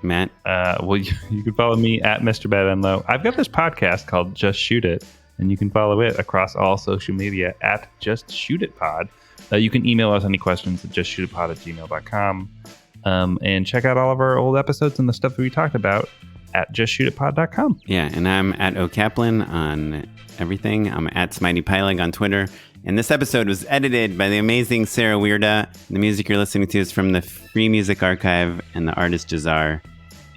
Matt? Well, you can follow me at Mr. Matt Enlow. I've got this podcast called Just Shoot It, and you can follow it across all social media at Just Shoot It Pod. You can email us any questions at justshootitpod@gmail.com. And check out all of our old episodes and the stuff that we talked about at justshootitpod.com. Yeah, and I'm at O'Kaplan on everything. I'm at Smitey Pyleg on Twitter. And this episode was edited by the amazing Sarah Weirda. The music you're listening to is from the Free Music Archive and the artist Jazar.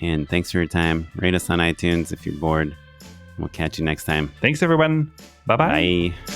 And thanks for your time. Rate us on iTunes if you're bored. We'll catch you next time. Thanks, everyone. Bye-bye. Bye.